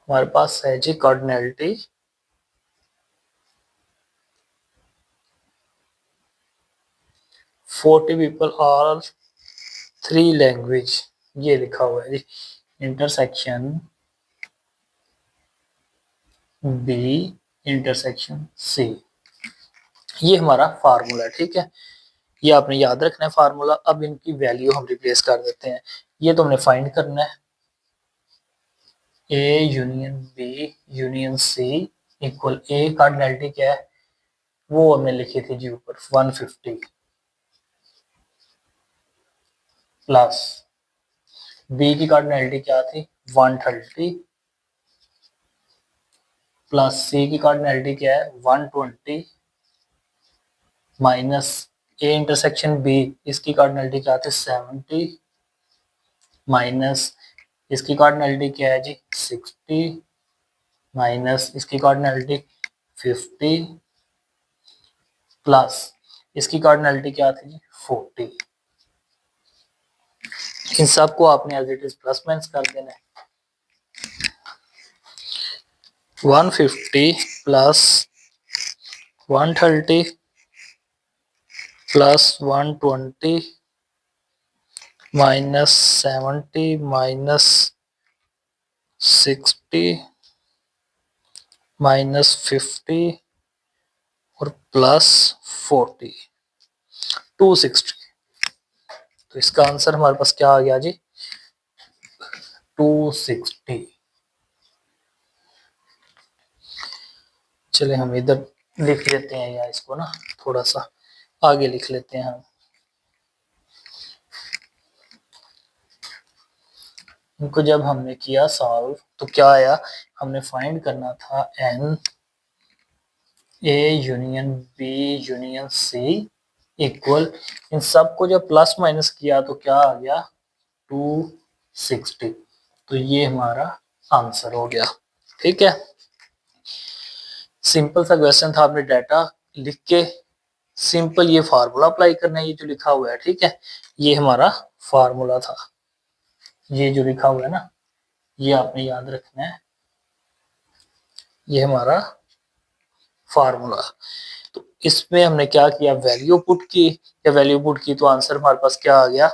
हमारे पास है जी cardinality 40 people are three language, ये लिखा हुआ है जी, इंटरसेक्शन बी इंटरसेक्शन सी। ये हमारा फार्मूला है, ठीक है। ये आपने याद रखना है फार्मूला। अब इनकी वैल्यू हम रिप्लेस कर देते हैं। ये तो हमने फाइंड करना है, A union B union C equal, A cardinality क्या है वो हमने लिखी थी जी ऊपर 150 प्लस बी की कार्डिनैलिटी क्या थी 130 प्लस सी की कार्डिनैलिटी क्या है 120 माइनस ए इंटरसेक्शन बी, इसकी कार्डिनैलिटी क्या थी 70 माइनस इसकी कार्डिनैलिटी क्या है जी 60 माइनस इसकी कार्डिनैलिटी 50 प्लस इसकी कार्डिनैलिटी क्या थी जी 40। इन सबको आपने as it is plus minus कर देना है। 150 plus 130 plus 120 minus 70 minus 60 minus 50 और प्लस 40 260। तो इसका आंसर हमारे पास क्या आ गया जी? 260। चले हम इधर लिख लेते हैं, या इसको ना थोड़ा सा आगे लिख लेते हैं हम। इनको जब हमने किया सॉल्व तो क्या आया, हमने फाइंड करना था N A union B union C equal, इन सबको जब प्लस माइनस किया तो क्या आ गया 260। तो ये हमारा आंसर हो गया। ठीक है, सिंपल सा क्वेश्चन था, आपने डाटा लिख के सिंपल ये फार्मूला अप्लाई करना है, ये जो लिखा हुआ है। ठीक है, ये हमारा फार्मूला था, ये जो लिखा हुआ है ना, ये आपने याद रखना है, ये हमारा फार्मूला। तो इसमें हमने क्या किया, वैल्यू पुट की, या वैल्यू पुट की तो आंसर हमारे पास क्या आ गया,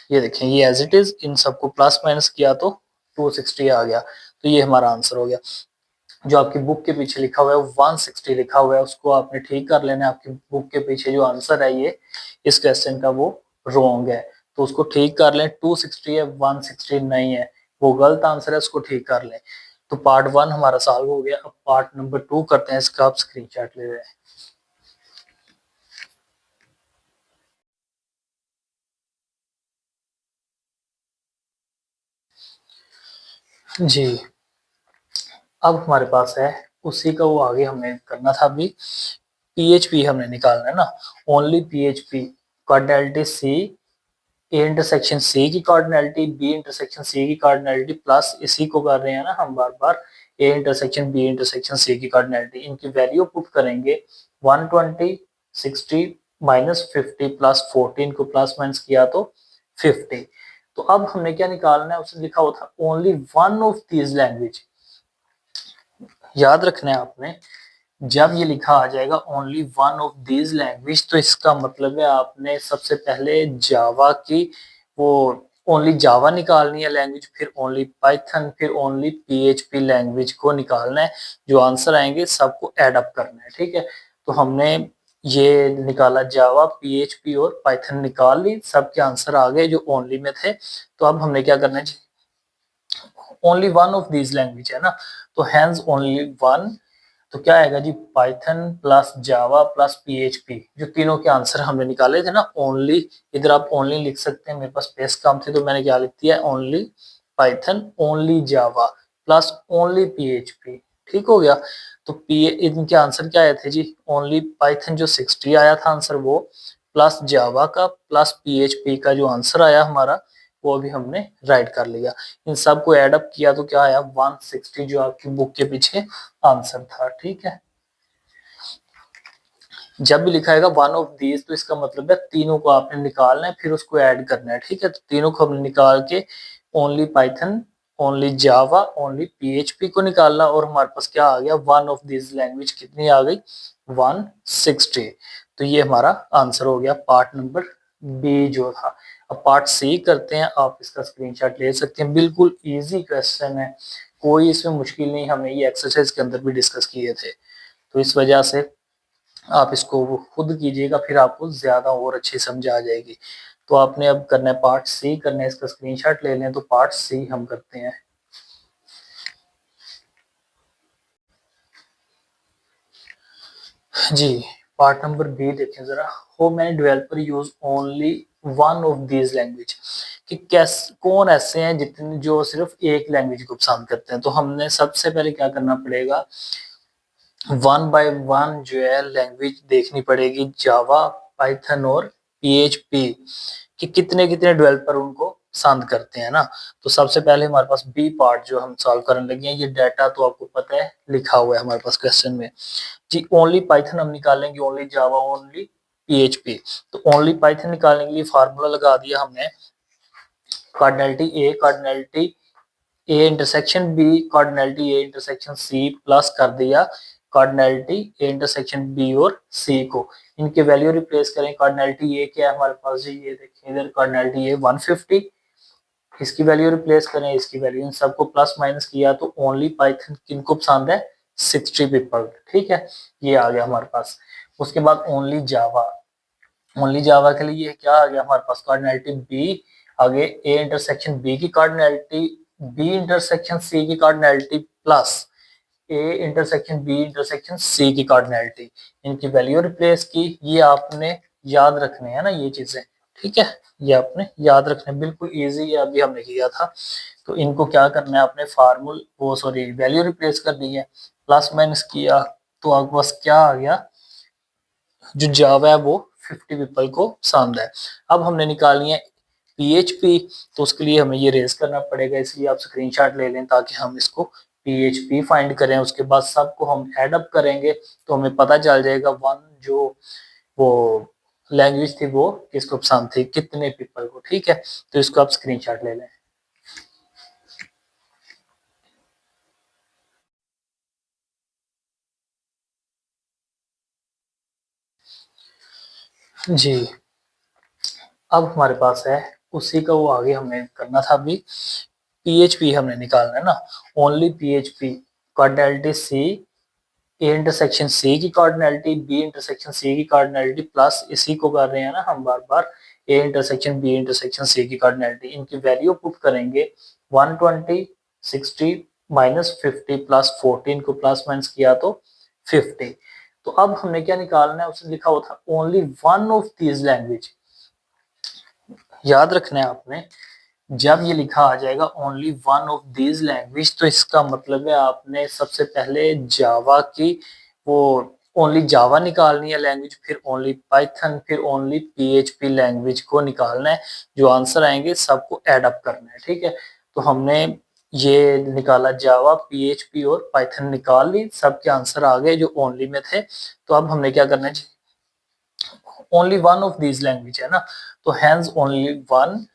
ये देखें, ये एज इट इज, इन सबको प्लस माइनस किया तो 260 आ गया। तो ये हमारा आंसर हो गया। जो आपकी बुक के पीछे लिखा हुआ है 160 लिखा हुआ है, उसको आपने ठीक कर लेना है। आपकी बुक के पीछे जो आंसर है ये इस क्वेश्चन का वो रॉन्ग है, तो उसको ठीक कर लें। 260 है, 160 नहीं है, वो गलत आंसर है, उसको ठीक कर लें। तो पार्ट 1 हमारा सॉल्व हो गया। अब पार्ट नंबर 2 करते हैं, इसका आप स्क्रीनशॉट ले रहे हैं। जी, अब हमारे पास है उसी का वो आगे हमें करना था। अभी पीएचपी हमने निकालना है ना, only PHP cardinality C, A intersection C की कार्डिनलिटी, बी इंटरसेक्शन सी की कार्डिनलिटी, प्लस इसी को कर रहे हैं ना हम बार बार, A intersection B intersection C की कार्डिनलिटी। इनकी वैल्यू पुट करेंगे 120 60 माइनस 50 प्लस 14 को प्लस माइनस किया तो 50। तो अब हमने क्या निकालना है, उसने लिखा हुआ था only one of these language. याद रखना है आपने, जब ये लिखा आ जाएगा only one of these language, तो इसका मतलब है आपने सबसे पहले जावा की वो ओनली जावा निकालनी है लैंग्वेज, फिर ओनली पाइथन, फिर ओनली पीएचपी लैंग्वेज को निकालना है। जो आंसर आएंगे सबको ऐड अप करना है। ठीक है, तो हमने ये निकाला, जावा पीएचपी और पाइथन निकाल ली, सबके आंसर आ गए जो ओनली में थे। तो अब हमने क्या करना है, only one of these language है ना, तो हैंस ओनली वन, तो क्या आएगा जी, Python plus Java plus PHP, जो तीनों के आंसर हमने निकाले थे ना। ओनली, इधर आप ओनली लिख सकते हैं, मेरे पास स्पेस कम थी तो मैंने क्या लिख दिया, ओनली पाइथन ओनली जावा प्लस ओनली पीएचपी। ठीक हो गया। तो पी इनके आंसर क्या आए थे जी, ओनली पाइथन जो 60 आया था आंसर वो, प्लस जावा का प्लस पीएचपी का जो आंसर आया हमारा वो अभी हमने राइट कर लिया। इन सबको ऐड अप किया तो क्या आया 160, जो आपकी बुक के पीछे आंसर था। ठीक है, जब भी लिखा है वन ऑफ दीज तो इसका मतलब है तीनों को आपने निकालना है फिर उसको ऐड करना है। ठीक है, तो तीनों को हमने निकाल के only Python only Java only PHP को निकालना, और हमारे पास क्या आ गया, वन ऑफ दीज लैंग्वेज कितनी आ गई, 160। तो ये हमारा आंसर हो गया पार्ट नंबर बी जो था। अब पार्ट सी करते हैं, आप इसका स्क्रीनशॉट ले सकते हैं, बिल्कुल इजी क्वेश्चन है, कोई इसमें मुश्किल नहीं, हमें ये एक्सरसाइज के अंदर भी डिस्कस किए थे। तो इस वजह से आप इसको खुद कीजिएगा, फिर आपको ज्यादा और अच्छी समझ आ जाएगी। तो आपने अब करना है पार्ट सी करना है, इसका स्क्रीनशॉट ले लें। तो पार्ट सी हम करते हैं। जी, पार्ट नंबर बी देखें जरा, how many developer use only one of these language, कि कैसे कौन ऐसे हैं जितने जो सिर्फ एक लैंग्वेज को पसंद करते हैं। तो हमने सबसे पहले क्या करना पड़ेगा, वन बाय वन जो है लैंग्वेज देखनी पड़ेगी, जावा पाइथन और पीएचपी, कि कितने कितने डेवलपर उनको पसंद करते हैं ना। तो सबसे पहले हमारे पास बी पार्ट जो हम सॉल्व करने लगे हैं, ये डाटा तो आपको पता है लिखा हुआ है हमारे पास क्वेश्चन में जी। ओनली पाइथन हम निकालेंगे, ओनली जावा ओनली पीएचपी। तो ओनली पाइथन निकालने के लिए फार्मूला लगा दिया हमने, cardinality A cardinality A intersection B cardinality A intersection C plus कर दिया कार्डिनलिटी ए इंटरसेक्शन बी और सी को, इनके वैल्यू रिप्लेस करें। कार्डिनलिटी ए क्या है हमारे पास जी, ये देखिए इधर कार्डिनलिटी ए 150, इसकी वैल्यू रिप्लेस करें, इसकी वैल्यू, इन सबको प्लस माइनस किया तो ओनली पाइथन किनको पसंद है, 60 पीपल, ठीक है, ये आ गया हमारे पास। उसके बाद ओनली जावा, ओनली जावा के लिए क्या आ गया हमारे पास, कार्डिनलिटी बी, आगे ए इंटरसेक्शन बी की कार्डिनलिटी बी इंटरसेक्शन सी की cardinality plus A intersection B intersection C की कार्डिनलिटी, इनकी वैल्यू रिप्लेस की। ये आपने याद रखने हैं ना ये चीजें, ठीक है, ये आपने याद रखने, बिल्कुल इजी है, अभी हमने किया था। तो इनको क्या करना है आपने, फार्मूल वो सॉरी वैल्यू रिप्लेस कर दी है, प्लस माइनस किया तो आपके पास क्या आ गया, जो जावा है वो 50 पीपल को पसंद है। अब हमने निकालनी है पीएचपी, तो उसके लिए हमें ये रेज करना पड़ेगा, इसलिए आप स्क्रीनशॉट ले लें ताकि हम इसको पीएचपी फाइंड करें। उसके बाद सबको हम ऐड अप करेंगे तो हमें पता चल जाएगा वन जो वो लैंग्वेज थी वो किसको पसंद थी, कितने पीपल को, ठीक है। तो इसको आप स्क्रीनशॉट ले लें। जी, अब हमारे पास है उसी का वो आगे हमें करना था अभी, पीएचपी हमने निकालना है ना, only PHP cardinality C A intersection C की कार्डिनलिटी बी इंटरसेक्शन सी की कार्डिनलिटी प्लस इसी को कर रहे हैं ना हम बार बार, A intersection B intersection C की कार्डिनलिटी, इनकी वैल्यू पुट करेंगे 120 60 माइनस 50 प्लस 14 को प्लस माइनस किया तो 50। तो अब हमने क्या निकालना है, उसने लिखा हुआ था only one of these language, याद रखना है आपने, जब ये लिखा आ जाएगा only one of these language तो इसका मतलब है आपने सबसे पहले जावा की वो ओनली जावा निकालनी है लैंग्वेज, फिर ओनली पाइथन, फिर ओनली पीएचपी लैंग्वेज को निकालना है। जो आंसर आएंगे सबको ऐड अप करना है, ठीक है। तो हमने ये निकाला जावा पीएचपी और पाइथन निकाल ली, सबके आंसर आ गए जो ओनली में थे। तो अब हमने क्या करना है, only one of these language है ना, तो हैंस ओनली वन,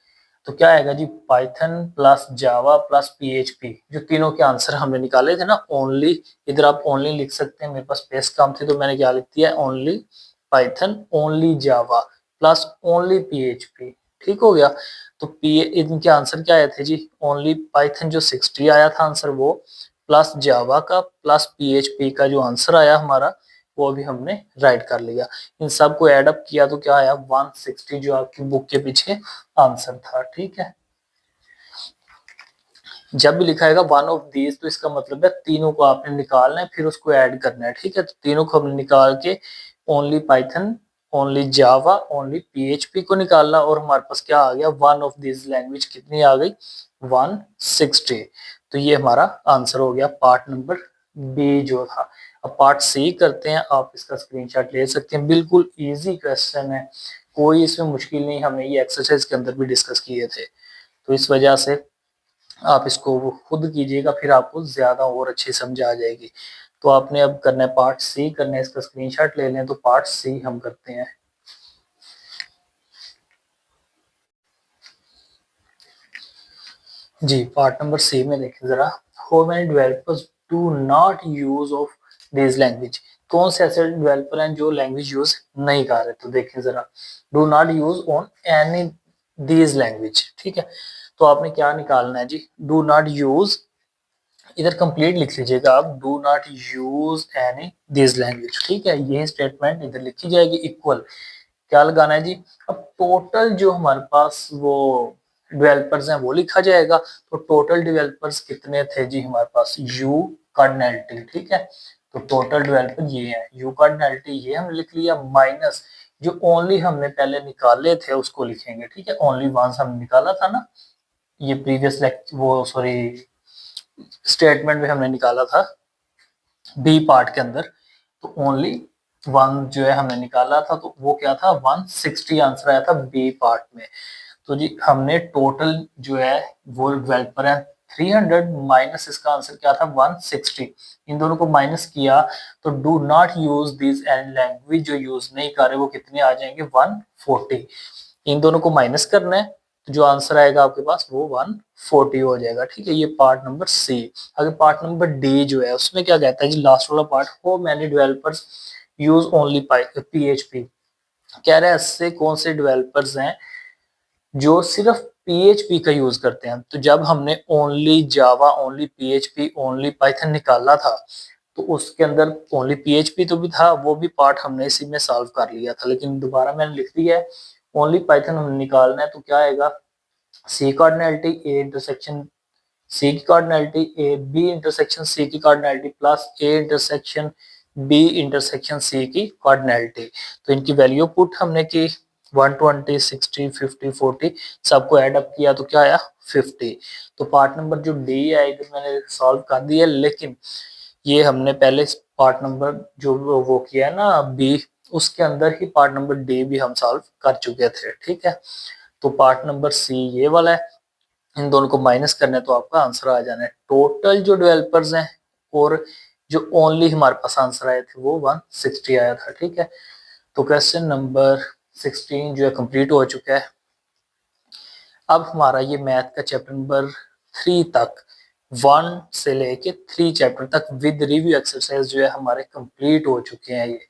तो क्या आएगा जी, Python plus Java plus PHP, जो तीनों के आंसर हमने निकाले थे ना, ओनली, इधर आप ओनली लिख सकते हैं, मेरे पास स्पेस कम थी तो मैंने क्या लिख दिया, ओनली पाइथन ओनली जावा प्लस ओनली पीएचपी, ठीक हो गया। तो पी इनके आंसर क्या आए थे जी, ओनली पाइथन जो 60 आया था आंसर वो, प्लस जावा का प्लस पीएचपी का जो आंसर आया हमारा वो भी हमने राइट कर लिया। इन सबको ऐड अप किया तो क्या आया 160, जो आपकी बुक के पीछे आंसर था, ठीक है। जब भी लिखा है वन ऑफ दीज तो इसका मतलब है तीनों को आपने निकालना है फिर उसको ऐड करना है, ठीक है। तो तीनों को हमने निकाल के only Python only Java only PHP को निकालना, और हमारे पास क्या आ गया, वन ऑफ दीज लैंग्वेज कितनी आ गई, 160। तो ये हमारा आंसर हो गया पार्ट नंबर बी जो था। अब पार्ट सी करते हैं, आप इसका स्क्रीनशॉट ले सकते हैं, बिल्कुल इजी क्वेश्चन है, कोई इसमें मुश्किल नहीं, हमने ये एक्सरसाइज के अंदर भी डिस्कस किए थे। तो इस वजह से आप इसको खुद कीजिएगा फिर आपको ज्यादा और अच्छी समझ आ जाएगी। तो आपने अब करना है पार्ट सी करना है, इसका स्क्रीनशॉट ले लें। तो पार्ट सी हम करते हैं। जी, पार्ट नंबर सी में देखें जरा, how many developers do not use of this language, कौन से ऐसे डेवलपर हैं जो लैंग्वेज यूज नहीं कर रहे। तो देखें जरा, do not use on any these language, ठीक है। तो आपने क्या निकालना है जी, डू नॉट यूज, इधर कंप्लीट लिख लीजिएगा आप, do not use any this language, ठीक है। यही स्टेटमेंट इधर लिखी जाएगी, इक्वल क्या लगाना है जी। अब टोटल जो हमारे पास वो डेवलपर्स हैं वो लिखा जाएगा, तो टोटल डेवलपर्स कितने थे जी हमारे पास, यू कार्डिनलिटी, ठीक है। तो टोटल डेवलपर ये है, यू कार्डिनलिटी ये हमने लिख लिया, माइनस जो ओनली हमने पहले निकाले थे उसको लिखेंगे, ठीक है। ओनली वंस हमने निकाला था ना, ये प्रीवियस वो सॉरी स्टेटमेंट में हमने निकाला था बी पार्ट के अंदर। तो ओनली वन जो है हमने निकाला था, तो वो क्या था 160 आंसर आया था बी पार्ट में। तो जी हमने टोटल जो है वो डेवलपर है 300 माइनस इसका आंसर क्या था 160, इन दोनों को माइनस किया तो do not use this and language जो यूज नहीं कर रहे वो कितने आ जाएंगे 140, इन दोनों को माइनस करना है तो जो आंसर आएगा आपके पास वो 140 हो जाएगा। ठीक है, ये पार्ट नंबर सी। अगर पार्ट नंबर डी जो है उसमें क्या कहता है जी, लास्ट वाला part, how many developers use only PHP. कह रहा है इससे कौन से डेवलपर्स हैं जो सिर्फ पीएचपी का यूज करते हैं। तो जब हमने only Java, only PHP, only Python निकाला था तो उसके अंदर ओनली पीएचपी तो भी था, वो भी पार्ट हमने इसी में सॉल्व कर लिया था, लेकिन दोबारा मैंने लिख दिया है ओनली पाइथन हमने निकालना है। तो क्या आएगा, सी कार्डिनलिटी ए इंटरसेक्शन सी की cardinality A B intersection C की cardinality plus A intersection B intersection C की कार्डिनलिटी। तो इनकी वैल्यू पुट हमने की 120, 60, 50, 40 सबको ऐड अप किया तो क्या आया 50। तो पार्ट नंबर जो डी है इधर मैंने सॉल्व कर दिया, लेकिन ये हमने पहले पार्ट नंबर जो वो किया है ना बी, उसके अंदर ही पार्ट नंबर डी भी हम सॉल्व कर चुके थे। ठीक है, तो पार्ट नंबर सी ये वाला है, इन दोनों को माइनस करना है तो आपका आंसर आ जाना है। टोटल जो डेवलपर्स हैं और जो ओनली हमारे पास आंसर आए थे वो 160 आया था। ठीक है, तो क्वेश्चन नंबर 16 जो है कंप्लीट हो चुका है। अब हमारा ये मैथ का चैप्टर नंबर 3 तक, 1 से लेके 3 चैप्टर तक विद रिव्यू एक्सरसाइज जो है हमारे कंप्लीट हो चुके हैं। ये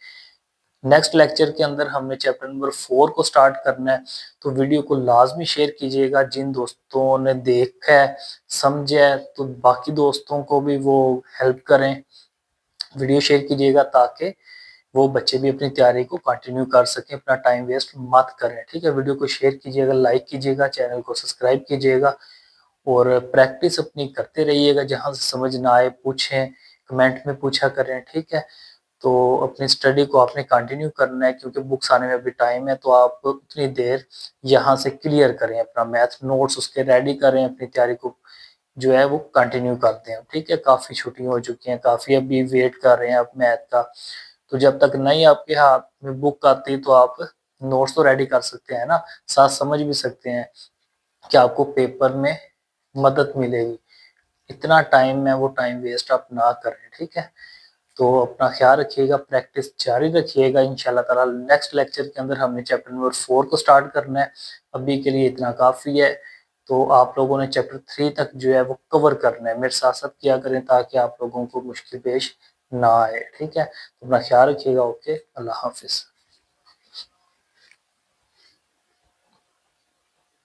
नेक्स्ट लेक्चर के अंदर हमने चैप्टर नंबर 4 को स्टार्ट करना है। तो वीडियो को लाजमी शेयर कीजिएगा, जिन दोस्तों ने देखा है समझा है तो बाकी दोस्तों को भी वो हेल्प करें, वीडियो शेयर कीजिएगा ताकि वो बच्चे भी अपनी तैयारी को कंटिन्यू कर सकें, अपना टाइम वेस्ट मत करें। ठीक है, वीडियो को शेयर कीजिएगा, लाइक कीजिएगा, चैनल को सब्सक्राइब कीजिएगा और प्रैक्टिस अपनी करते रहिएगा। जहाँ से समझ ना आए पूछें, कमेंट में पूछा करें। ठीक है, तो अपनी स्टडी को आपने कंटिन्यू करना है क्योंकि बुक्स आने में अभी टाइम है, तो आप उतनी देर यहाँ से क्लियर करें, अपना मैथ नोट्स उसके रेडी करें, अपनी तैयारी को जो है वो कंटिन्यू करते हैं। ठीक है, काफ़ी छुट्टियां हो चुकी हैं, काफ़ी अभी वेट कर रहे हैं आप मैथ का। तो जब तक नहीं आपके हाथ में बुक आती तो आप नोट्स तो रेडी कर सकते हैं ना, साथ समझ भी सकते हैं कि आपको पेपर में मदद मिलेगी। इतना टाइम है वो टाइम वेस्ट आप ना करें। ठीक है, तो अपना ख्याल रखिएगा, प्रैक्टिस जारी रखिएगा। इंशाल्लाह ताला नेक्स्ट लेक्चर के अंदर हमने चैप्टर नंबर 4 को स्टार्ट करना है। अभी के लिए इतना काफ़ी है, तो आप लोगों ने चैप्टर 3 तक जो है वो कवर करना है, मेरे साथ साथ किया करें ताकि आप लोगों को मुश्किल पेश ना आए। ठीक है, तो अपना ख्याल रखिएगा। ओके, अल्लाह हाफिज़।